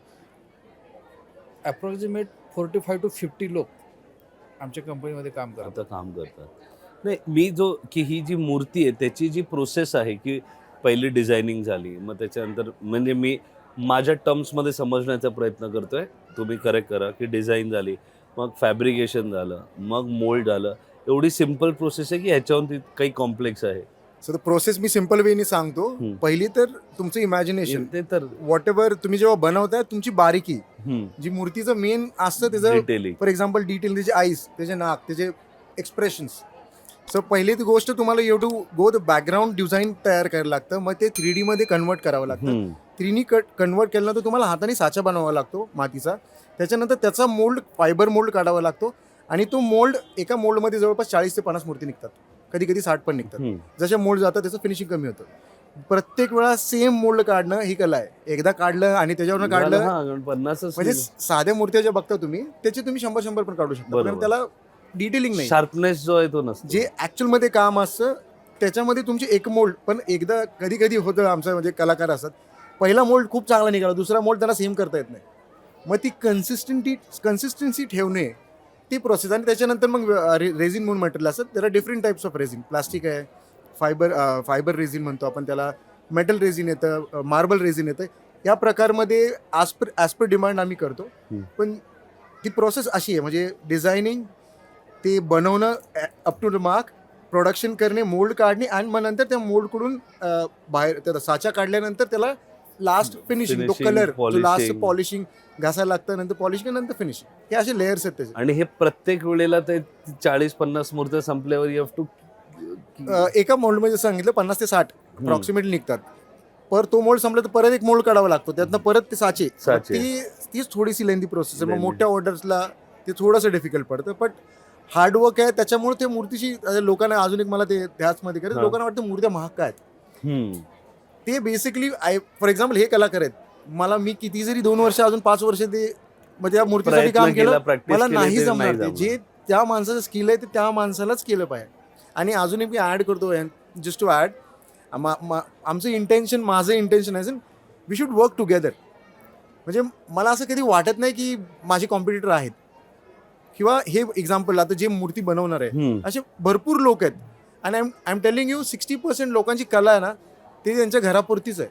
अप्रॉक्सिमेट 45 to 50 लोक आमच्या कंपनीमध्ये काम करतात. आता काम करतात. नाही, मी की ही जी मूर्ती आहे त्याची जी प्रोसेस आहे की पहिली डिझायनिंग झाली, मग त्याच्यानंतर म्हणजे मी माझ्या टर्म्समध्ये समजण्याचा प्रयत्न करतोय, तुम्ही करेक्ट करा, की डिझाईन झाली, मग फॅब्रिकेशन झालं, मग मोल्ड झालं. एवढी सिम्पल प्रोसेस आहे की ह्याच्यावरती काही कॉम्प्लेक्स आहे? सो प्रोसेस मी सिम्पल वेनी सांगतो. पहिली तर तुमचं इमॅजिनेशन, ते तर व्हॉट एव्हर तुम्ही जेव्हा बनवताय तुमची बारीकी हम्म. जी मूर्तीचं मेन असतं त्याचं डिटेलिंग. फॉर एक्झाम्पल डिटेल, त्याचे आईज, त्याचे नाक, त्याचे एक्सप्रेशन्स. सो पहिली ती गोष्ट तुम्हाला you to go the background design तयार करायला लागतं. मग ते 3D मध्ये कन्वर्ट करावं लागतं. 3D कन्वर्ट केल्यानंतर तुम्हाला हाताने साचा बनवावा लागतो मातीचा. त्याच्यानंतर त्याचा मोल्ड, फायबर मोल्ड काढावा लागतो आणि तो मोल्ड एका मोल्डमध्ये जवळपास 40 ते 50 मूर्ती निघतात, कधी कधी 60 पण निघतात. जसे मोल्ड जातात त्याचं फिनिशिंग कमी होतं. प्रत्येक वेळा सेम मोल्ड काढणं ही कला आहे. एकदा काढलं आणि त्याच्यावरनं काढलं 50 म्हणजे साध्या मूर्त्या ज्या बघता तुम्ही त्याची तुम्ही 100 पण काढू शकता, कारण त्याला डिटेलिंग नाही, शार्पनेस जो आहे तो नसतो. जे ऍक्च्युअल मध्ये काम असतं त्याच्यामध्ये तुमची एक मोल्ड. पण एकदा कधी कधी होतं आमचं म्हणजे कलाकार असतात, पहिला मोल्ड खूप चांगला निघाला, दुसरा मोल्ड त्यांना सेम करता येत नाही. मग ती कन्सिस्टन्सी ठेवणे ती प्रोसेस. आणि त्याच्यानंतर मग रेझिन म्हणून मटेरियल असतात. त्याला different types of resin, plastic आहे, फायबर रेझिन म्हणतो आपण त्याला, मेटल रेझिन येतं, मार्बल रेझिन येतं. या प्रकारमध्ये ॲज पर डिमांड आम्ही करतो. पण ती प्रोसेस अशी आहे म्हणजे डिझायनिंग, ते बनवणं up to the mark, production करणे, मोल्ड काढणे आणि मग नंतर त्या मोल्डकडून बाहेर त्याला साचा काढल्यानंतर त्याला लास्ट फिनिशिंग, तो कलर, लास्ट पॉलिशिंग घासायला लागतं, नंतर पॉलिशिंग, नंतर फिनिशिंग. हे असे लेयर्स आहेत त्याचे. आणि हे प्रत्येक वेळेला ते 40-50 मूर्त्या संपल्यावर यू हॅव टू एका मोल्डमध्ये सांगितलं 50 ते 60 अप्रॉक्सिमेटली निघतात. पर तो मोल्ड संपला तर परत एक मोल्ड काढावा लागतो, त्यातनं परत ते साचे. तीच थोडीशी लेंदी प्रोसेस आहे. मग मोठ्या ऑर्डर्सला ते थोडंसं डिफिकल्ट पडतं, बट हार्डवर्क आहे. त्याच्यामुळे ते मूर्तीची लोकांना अजून एक मला ते त्याचमध्ये करायचं, लोकांना वाटतं मूर्त्या महाग काय आहेत. ते बेसिकली फॉर एक्झाम्पल हे कलाकार आहेत, मला मी किती जरी 2 वर्ष अजून 5 वर्ष ते म्हणजे या मूर्तीसाठी काम केलं, मला नाही जमणार. ते जे त्या माणसाचं स्किल आहे ते त्या माणसालाच केलं पाहिजे. आणि अजून एक मी ॲड करतो, जस्ट टू ॲड, आमचं इंटेन्शन, माझं इंटेन्शन आहे वी शुड वर्क टुगेदर. म्हणजे मला असं कधी वाटत नाही की माझे कॉम्पिटिटर आहेत किंवा हे एक्झाम्पल आता जे मूर्ती बनवणार आहे असे भरपूर लोक आहेत. आणि आय एम टेलिंग यू 60% लोकांची कला आहे ना ते त्यांच्या घरापुरतीच आहे.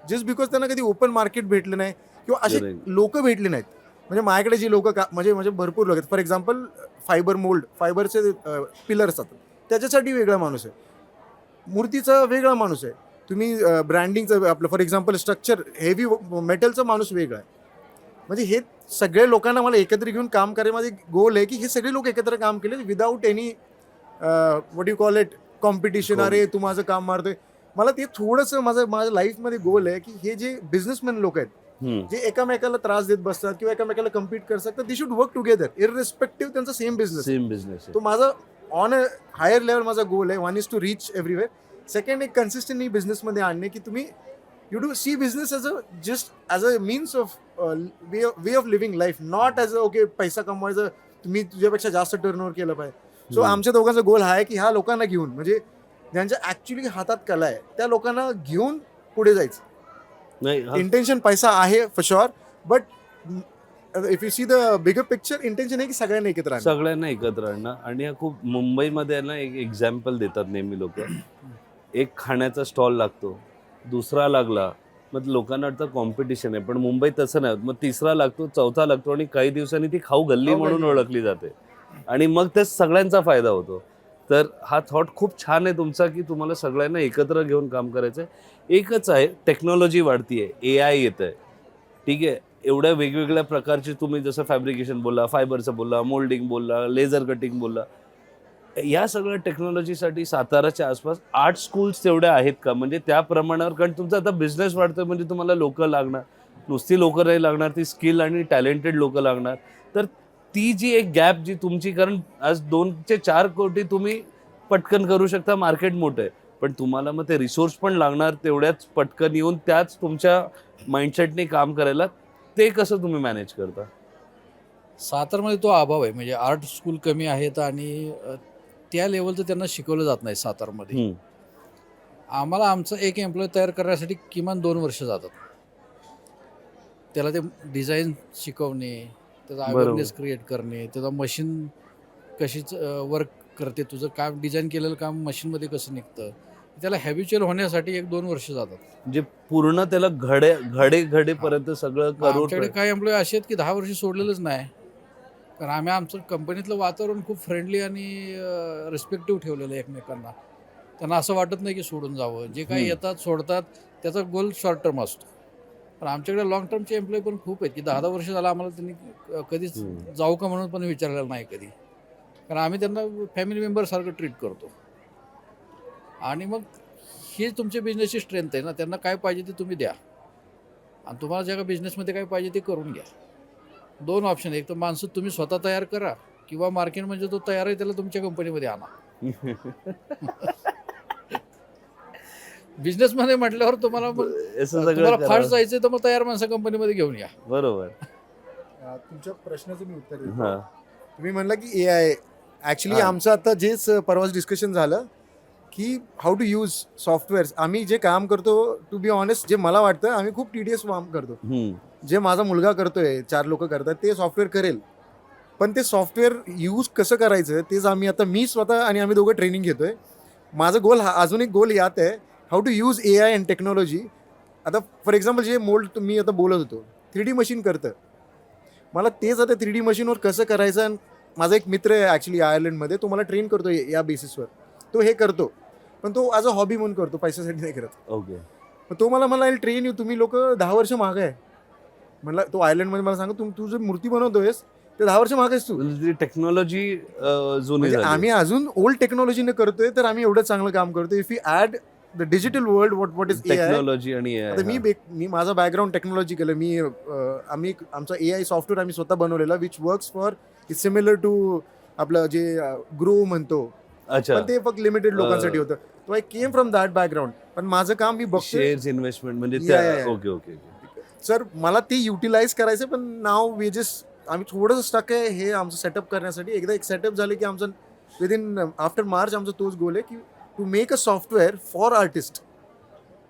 जस्ट बिकॉज त्यांना कधी ओपन मार्केट भेटलं नाही किंवा असे लोक भेटले नाहीत. म्हणजे माझ्याकडे जी लोक म्हणजे भरपूर लोक आहेत. फॉर एक्झाम्पल फायबर मोल्ड, फायबरचे पिलर्स असतात त्याच्यासाठी वेगळा माणूस आहे, मूर्तीचा वेगळा माणूस आहे. तुम्ही ब्रँडिंगचं आपलं फॉर एक्झाम्पल स्ट्रक्चर हेवी मेटलचा माणूस वेगळा आहे. म्हणजे हे सगळे लोकांना मला एकत्र घेऊन काम करायला माझे गोल आहे की हे सगळे लोक एकत्र काम केले without any what you call it competition. अरे तू माझं काम मारतोय. मला ते थोडंसं माझ्या लाईफमध्ये गोल आहे की हे जे बिझनेसमॅन लोक आहेत जे एकामेकाला त्रास देत बसतात किंवा एकामेकाला कम्पीट करतात तर दे शुड वर्क टुगेदर इररिस्पेक्टिव्ह त्यांचा सेम बिझनेस. तो माझा ऑन अ हायर लेवल माझा गोल आहे. One is to reach everywhere. Second एक कन्सिस्टंटली बिझनेसमध्ये आणणे की तुम्ही you do see business as a means of way of living life, not as a okay पैसा कमवायचं तुम्ही तुझ्यापेक्षा जास्त टर्नओव्हर केलं पाहिजे. सो आमच्या दोघांचा गोल हा आहे की ह्या लोकांना घेऊन म्हणजे ज्यांच्या ॲक्च्युली हातात कला आहे त्या लोकांना घेऊन पुढे जायचं. इंटेन्शन पैसा आहे for sure, but if you see the bigger picture intention आहे की सगळ्यांना एकत्र आणणं. आणि हा खूप मुंबईमध्ये ना एक एक्झाम्पल देतात नेहमी लोक. एक खाण्याचा स्टॉल लागतो, दुसरा लागला मग लोकांना वाटतं कॉम्पिटिशन आहे, पण मुंबईत तसं नाही. मग तिसरा लागतो, चौथा लागतो आणि काही दिवसांनी ती खाऊ गल्ली म्हणून ओळखली जाते आणि मग ते सगळ्यांचा फायदा होतो. तर हा थॉट खूप छान आहे तुमचा की तुम्हाला सगळ्यांना एकत्र घेऊन काम करायचं आहे. एकच आहे, टेक्नॉलॉजी वाढतीये, AI येत आहे, ठीक आहे. एवढ्या वेगवेगळ्या प्रकारचे तुम्ही जसं फॅब्रिकेशन बोलला, फायबरचं बोलला, मोल्डिंग बोलला, लेझर कटिंग बोलला, या सगळ्या टेक्नॉलॉजीसाठी साताराच्या आसपास आर्ट स्कूल्स तेवढ्या आहेत का? म्हणजे त्या प्रमाणावर, कारण तुमचा आता बिझनेस वाढतोय म्हणजे तुम्हाला लोक लागणार, नुसती लोकं नाही लागणार, ती स्किल आणि टॅलेंटेड लोक लागणार. तर ती जी एक गॅप जी तुमची, कारण आज 2 ते 4 कोटी तुम्ही पटकन करू शकता, मार्केट मोठं आहे, पण तुम्हाला मग ते रिसोर्स पण लागणार तेवढ्याच पटकन येऊन त्याच तुमच्या माइंडसेटने काम करायला. ते कसं तुम्ही मॅनेज करता? सातारमध्ये तो अभाव आहे. म्हणजे आर्ट स्कूल कमी आहेत आणि त्या लेवलचं त्यांना शिकवलं जात नाही सातारमध्ये. आम्हाला आमचा एक एम्प्लॉय तयार करण्यासाठी किमान 2 वर्ष जातात. त्याला ते डिझाईन शिकवणे, त्याचा अवेअरनेस क्रिएट करणे, त्याचा मशीन कशी वर्क करते, तुझं काम डिझाईन केलेलं काम मशीनमध्ये कसं निघतं, त्याला हॅबिच्युअल होण्यासाठी 1-2 वर्ष जातात. म्हणजे पूर्ण त्याला घडेपर्यंत सगळं करून. आमच्याकडे काही एम्प्लॉय असे आहेत की 10 वर्ष सोडलेलंच नाही, कारण आम्ही आमचं कंपनीतलं वातावरण खूप फ्रेंडली आणि रिस्पेक्टिव्ह ठेवलेलं आहे एकमेकांना. त्यांना असं वाटत नाही की सोडून जावं. जे काही येतात सोडतात त्याचा गोल शॉर्ट टर्म असतो. पण आमच्याकडे लॉंग टर्मचे एम्प्लॉय पण खूप आहेत की 10 वर्ष झालं आम्हाला त्यांनी कधीच जाऊ का म्हणून पण विचारलेलं नाही कधी, कारण आम्ही त्यांना फॅमिली मेंबरसारखं ट्रीट करतो. आणि मग ही तुमच्या बिझनेसची स्ट्रेंथ आहे ना. त्यांना काय पाहिजे ते तुम्ही द्या आणि तुम्हाला ज्या बिझनेसमध्ये काय पाहिजे ते करून घ्या. 2 ऑप्शन, एक तर माणसं तुम्ही स्वतः तयार करा किंवा मार्केट म्हणजे तो तयार आहे त्याला तुमच्या कंपनीमध्ये आणा. बिझनेसमध्ये म्हटल्यावर तुम्हाला फास्ट जायचं तर मग तयार माणसं कंपनीमध्ये घेऊन या. बरोबर. तुमच्या प्रश्नाचं मी उत्तर देतो. तुम्ही म्हणला की AI ॲक्च्युली आमचं आता जेच परवाच डिस्कशन झालं की हाऊ टू यूज सॉफ्टवेअर्स. आम्ही जे काम करतो टू बी ऑनेस्ट, जे मला वाटतं आम्ही खूप TDS काम करतो. जे माझा मुलगा करतोय, 4 लोक करतात, ते सॉफ्टवेअर करेल, पण ते सॉफ्टवेअर यूज कसं करायचं तेच आम्ही आता मी स्वतः आणि आम्ही दोघं ट्रेनिंग घेतोय. माझं गोल अजून एक गोल यात आहे, how to use AI and technology. आता फॉर एक्झाम्पल जे मोल्ड मी आता बोलत होतो 3D मशीन करतं, मला तेच आता 3D मशीनवर कसं करायचं. माझा एक मित्र आहे ॲक्च्युली आयर्लंडमध्ये, तो मला ट्रेन करतो या बेसिसवर. तो हे करतो पण तो ॲज अ हॉबी म्हणून करतो, पैशासाठी नाही करत. ओके. तो मला ट्रेन यू, तुम्ही लोक 10 वर्ष मागं आहे म्हणला. तो आयर्लंडमध्ये मला सांगा, तू जो मूर्ती बनवतोयस ते 10 वर्ष मागेस तू. टेक्नॉलॉजी जुनी, आम्ही अजून ओल्ड टेक्नॉलॉजीने करतोय तर आम्ही एवढं चांगलं काम करतोय. If you add the digital world what is technology आणि आता मी माझा बॅकग्राऊंड टेक्नॉलॉजी केलं. आम्ही आमचा AI सॉफ्टवेअर आम्ही स्वतः बनवलेला which works for is similar to आपलं जे ग्रो म्हणतो, पण ते फक्त लिमिटेड लोकांसाठी होतं. तो I came from that background. पण माझं काम मी बघतो शेअर्स इन्व्हेस्टमेंट म्हणजे ओके सर, मला ते युटिलाइज करायचं. पण नाव वेजेस आम्ही थोडंसं स्टक आहे हे आमचं सेटअप करण्यासाठी. एकदा एक सेटअप झालं की आमचं विदिन आफ्टर मार्च आमचा तोच गोल आहे की to make a software for artist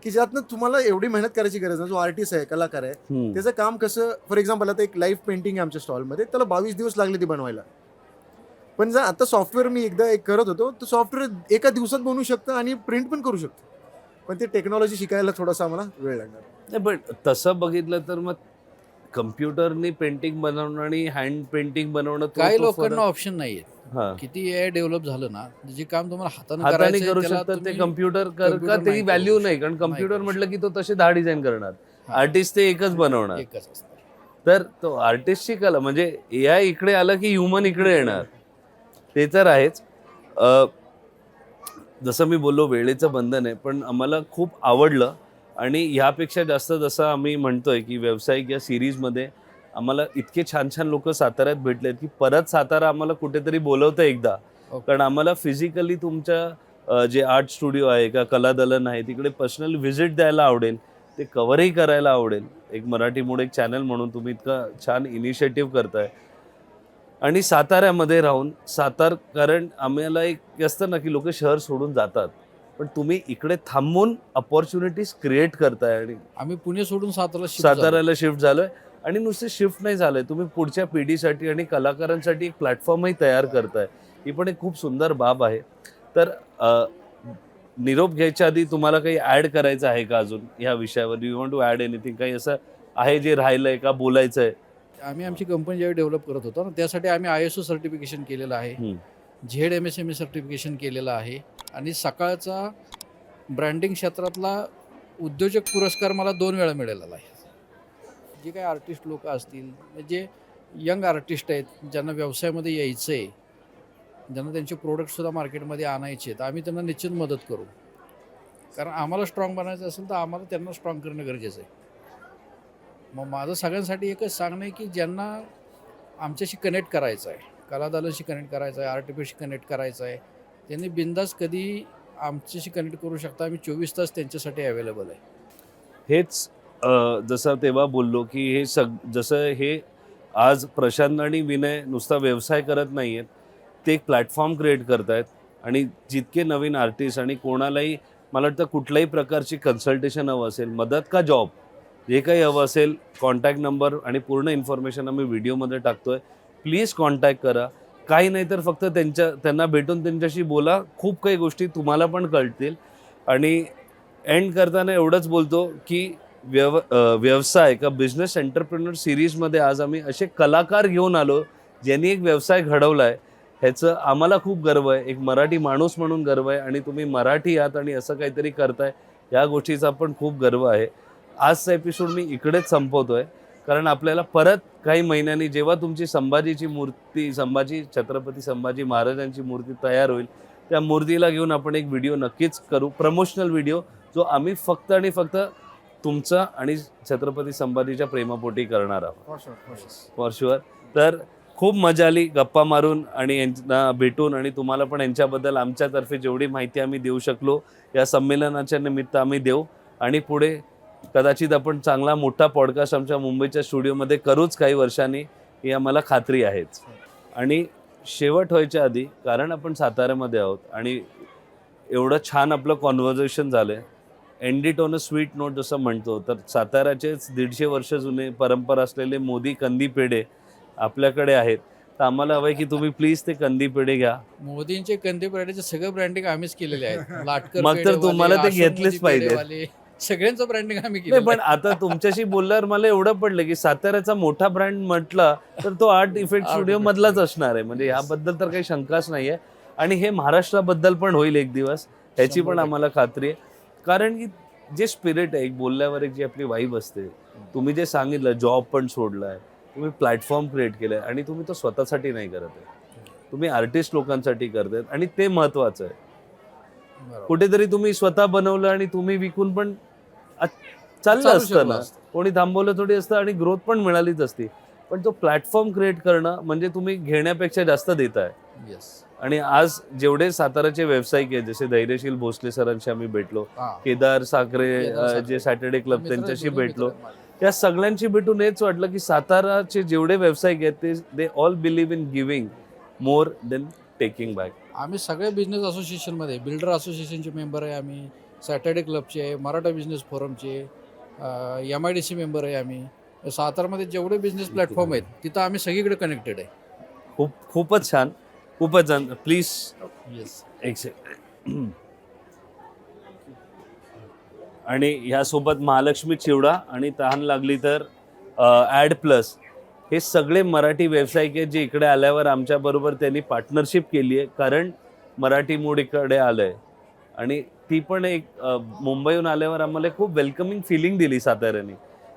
की ज्यातनं तुम्हाला एवढी मेहनत करायची गरज नाही. जो आर्टिस्ट आहे, कलाकार आहे, त्याचं काम कसं, फॉर एक्झाम्पल आता एक लाईव्ह पेंटिंग आहे आमच्या स्टॉलमध्ये, त्याला 22 दिवस लागले ती बनवायला. पण जर आता सॉफ्टवेअर मी एकदा एक करत होतो, तर सॉफ्टवेअर एका दिवसात बनवू शकतं आणि प्रिंट पण करू शकतं. पण ते टेक्नॉलॉजी शिकायला थोडासा आम्हाला वेळ लागणार. नाही, पण तसं बघितलं तर मग कम्प्युटरनी पेंटिंग बनवणं आणि हँड पेंटिंग बनवणं काही लोकांना ऑप्शन नाहीये. हा. किती एआय डेव्हलप झालं ना, जे काम तुम्हाला हाताने हाताने करायचंय करू त्याला शकतात ते तुम्ही कम्प्युटर computer का नाही त्याची करू व्हॅल्यू नाही, शकत. कारण नाही कम्प्युटर करू म्हटलं की तो तसे 10 डिझाईन करणार, हा. आर्टिस्ट ते एकच बनवणार. एकच असतं. तर तो आर्टिस्टची कला म्हणजे एआय इकडे आलं की ह्युमन इकडे येणार, ते तर आहेच. जसं मी बोललो वेळेचं बंधन आहे, पण आम्हाला खूप आवडलं. आणि ह्यापेक्षा जास्त जसं आम्ही म्हणतोय की व्यावसायिक या सिरीजमध्ये आम्हाला इतके छान छान लोक साताऱ्यात भेटलेत की परत सातारा आम्हाला कुठेतरी बोलवतं एकदा. ओके. कारण आम्हाला फिजिकली तुमच्या जे आर्ट स्टुडिओ आहे का कलादलन आहे तिकडे पर्सनल व्हिजिट द्यायला आवडेल, ते कव्हरही करायला आवडेल. एक मराठी मूड एक चॅनल म्हणून तुम्ही इतका छान इनिशिएटिव्ह करताय. आणि साताऱ्यामध्ये राहून कारण आम्हाला एक असतं ना की लोक शहर सोडून जातात, पण तुम्ही इकडे थांबून अपॉर्च्युनिटीज क्रिएट करताय. आणि आम्ही पुणे सोडून सातारा साताऱ्याला शिफ्ट झालोय. आणि नुसते शिफ्ट नाही झालंय, तुम्ही पुढच्या पिढीसाठी आणि कलाकारांसाठी एक प्लॅटफॉर्मही तयार करताय. ही पण एक खूप सुंदर बाब आहे. तर निरोप घ्यायच्या आधी तुम्हाला काही ऍड करायचं आहे का अजून ह्या विषयावर? You want to add anything? काही असं आहे जे राहिलंय का बोलायचं आहे? आम्ही आमची कंपनी ज्यावेळी डेव्हलप करत होतो ना, त्यासाठी आम्ही ISO सर्टिफिकेशन केलेलं आहे, ZMSME सर्टिफिकेशन केलेलं आहे. आणि सकाळचा ब्रँडिंग क्षेत्रातला उद्योजक पुरस्कार मला 2 वेळा मिळालेला आहे. जे काही आर्टिस्ट लोक असतील, जे यंग आर्टिस्ट आहेत, ज्यांना व्यवसायामध्ये यायचं आहे, ज्यांना त्यांचे प्रोडक्टसुद्धा मार्केटमध्ये आणायचे आहेत, आम्ही त्यांना निश्चित मदत करू. कारण आम्हाला स्ट्रॉंग बनायचं असेल तर आम्हाला त्यांना स्ट्रॉंग करणं गरजेचं आहे. मग माझं सगळ्यांसाठी एकच सांगणं आहे की ज्यांना आमच्याशी कनेक्ट करायचं आहे, कलादालनशी कनेक्ट करायचं आहे, आर्टिफिशी कनेक्ट करायचं आहे, त्यांनी बिंदास कधी आमच्याशी कनेक्ट करू शकता. आम्ही 24 तास त्यांच्यासाठी अवेलेबल आहे. हेच जसं तेव्हा बोललो की जसं हे आज प्रशांत आणि विनय नुसता व्यवसाय करत नाही आहेत, ते एक प्लॅटफॉर्म क्रिएट करत आहेत. आणि जितके नवीन आर्टिस्ट आणि कोणालाही मला वाटतं कुठल्याही प्रकारची कन्सल्टेशन हवं असेल, मदत का जॉब, जे काही हवं असेल, कॉन्टॅक्ट नंबर आणि पूर्ण इन्फॉर्मेशन आम्ही व्हिडिओमध्ये टाकतोय. प्लीज कॉन्टॅक्ट करा. काही नाही तर फक्त त्यांना भेटून त्यांच्याशी बोला. खूप काही गोष्टी तुम्हाला पण कळतील. आणि एंड करताना एवढंच बोलतो की व्यवसाय का बिझनेस एंटरप्रेन्योर सिरीजमध्ये आज आम्ही असे कलाकार घेऊन आलो ज्यांनी एक व्यवसाय घडवला आहे. ह्याचं आम्हाला खूप गर्व आहे, एक मराठी माणूस म्हणून गर्व आहे. आणि तुम्ही मराठी आहात आणि असं काहीतरी करताय, या गोष्टीचा पण खूप गर्व आहे. आजचा एपिसोड मी इकडेच संपवतोय, कारण आपल्याला परत काही महिन्यांनी जेव्हा तुमची छत्रपती संभाजी महाराजांची मूर्ती तयार होईल, त्या मूर्तीला घेऊन आपण एक व्हिडिओ नक्कीच करू, प्रमोशनल व्हिडिओ, जो आम्ही फक्त आणि फक्त तुमचा आणि छत्रपती संभाजीच्या प्रेमापोटी करणार आहोत. For sure. तर खूप मजा आली गप्पा मारून आणि यांना भेटून. आणि तुम्हाला पण यांच्याबद्दल आमच्यातर्फे जेवढी माहिती आम्ही देऊ शकलो या संमेलनाच्या निमित्त आम्ही देऊ. आणि पुढे कदाचित आपण चांगला मोठा पॉडकास्ट आमच्या मुंबईच्या स्टुडिओमध्ये करूच काही वर्षांनी, ही आम्हाला खात्री आहेच. आणि शेवट व्हायच्या आधी, कारण आपण साताऱ्यामध्ये आहोत आणि एवढं छान आपलं कॉन्व्हर्सेशन झालं आहे, end it on a sweet note जसं म्हणतो, तर साताऱ्याचेच 150 वर्ष जुने परंपरा असलेले मोदी कंदी पेढे आपल्याकडे आहेत. तर आम्हाला हवं आहे की तुम्ही प्लीज ते कंदी पेढे घ्या. मोदींचे कंदी पेढ्याचे सगळं ब्रँडिंग आम्हीच केलेले आहेत. लाटकर मग तर पेढेवाले, तुम्हाला ते आश्रममध्ये घेतलेच पाहिजे. पेढेवाले, सगळ्यांचं ब्रँडिंग आम्ही नाही, केलं. पण आता तुमच्याशी बोलल्यावर मला एवढं पडलं की साताऱ्याचा मोठा ब्रँड म्हटला तर तो आर्ट इफेक्ट स्टुडिओ मधलाच असणार आहे. म्हणजे याबद्दल तर काही शंकाच नाहीये. आणि हे महाराष्ट्राबद्दल पण होईल एक दिवस, ह्याची पण आम्हाला खात्री आहे. कारण की जे स्पिरिट आहे, एक बोलल्यावर एक जी आपली वाईब असते, तुम्ही जे सांगितलं, जॉब पण सोडलाय, तुम्ही प्लॅटफॉर्म क्रिएट केलाय आणि तुम्ही तो स्वतःसाठी नाही करत आहे, तुम्ही आर्टिस्ट लोकांसाठी करतायत. आणि ते महत्वाचं आहे. बरोबर. कुठेतरी तुम्ही स्वतः बनवलं आणि तुम्ही विकून पण चाललं चालू असतं शकलं ना, असतं. कोणी थांबवलं थोडी असतं आणि ग्रोथ पण मिळालीच असती. पण तो प्लॅटफॉर्म क्रिएट करणं म्हणजे तुम्ही घेण्यापेक्षा जास्त देताय. येस. आणि आज जेवढे साताराचे व्यावसायिक आहेत, जसे धैर्यशील भोसले सरांशी आम्ही भेटलो, केदार साखरे जे सॅटर्डे क्लब त्यांच्याशी भेटलो, त्या सगळ्यांशी भेटून हेच वाटलं की साताराचे जेवढे व्यावसायिक आहेत ते they all believe in giving more than taking back. आम्ही सगळे बिझनेस असोसिएशनमध्ये, बिल्डर असोसिएशनचे मेंबर आहे आम्ही, सॅटर्डे क्लबचे आहे, मराठा बिझनेस फोरमचे, MIDC मेंबर आहे आम्ही. सातारामध्ये जेवढे बिझनेस प्लॅटफॉर्म आहेत तिथं आम्ही सगळीकडे कनेक्टेड आहे. खूपच छान, खूपच छान. Please yes. एक सेकंड. आणि ह्यासोबत महालक्ष्मी चिवडा आणि तहान लागली तर ॲड प्लस, हे सगळे मराठी व्यावसायिक आहेत जे इकडे आल्यावर आमच्याबरोबर त्यांनी पार्टनरशिप केली आहे, कारण मराठी मूड इकडे आलं आहे. आणि ती पण एक मुंबईहून आल्यावर आम्हाला खूप वेलकमिंग फिलिंग दिली साताऱ्याने,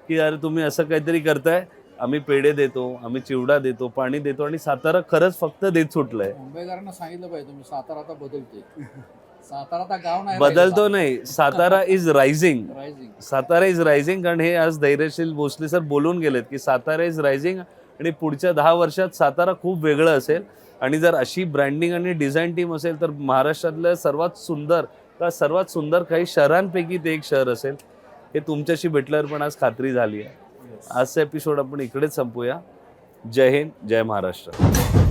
की यार तुम्ही असं काहीतरी करताय, आम्ही पेढे देतो, आम्ही चिवडा देतो, पाणी देतो, आणि सातारा खरंच फक्त देत सुटलंय. मुंबईकरांना सांगितलं पाहिजे तुम्ही सातारा आता बदलते. सातारा आता गाव नाही बदलतो नाही, Satara is rising. Rising. Satara is rising. कारण हे आज धैर्यशील भोसले सर बोलून गेलेत की सातारा इज रायझिंग, आणि पुढच्या 10 वर्षात सातारा खूप वेगळं असेल. आणि जर अशी ब्रँडिंग आणि डिझाईन टीम असेल तर महाराष्ट्रातलं सर्वात सुंदर काही शहरांपैकी ते एक शहर असेल. हे तुमच्याशी भेटल्यावर पण आज खात्री झाली आहे. आजचा एपिसोड आपण इकडेच संपूया. जय हिंद, जय महाराष्ट्र.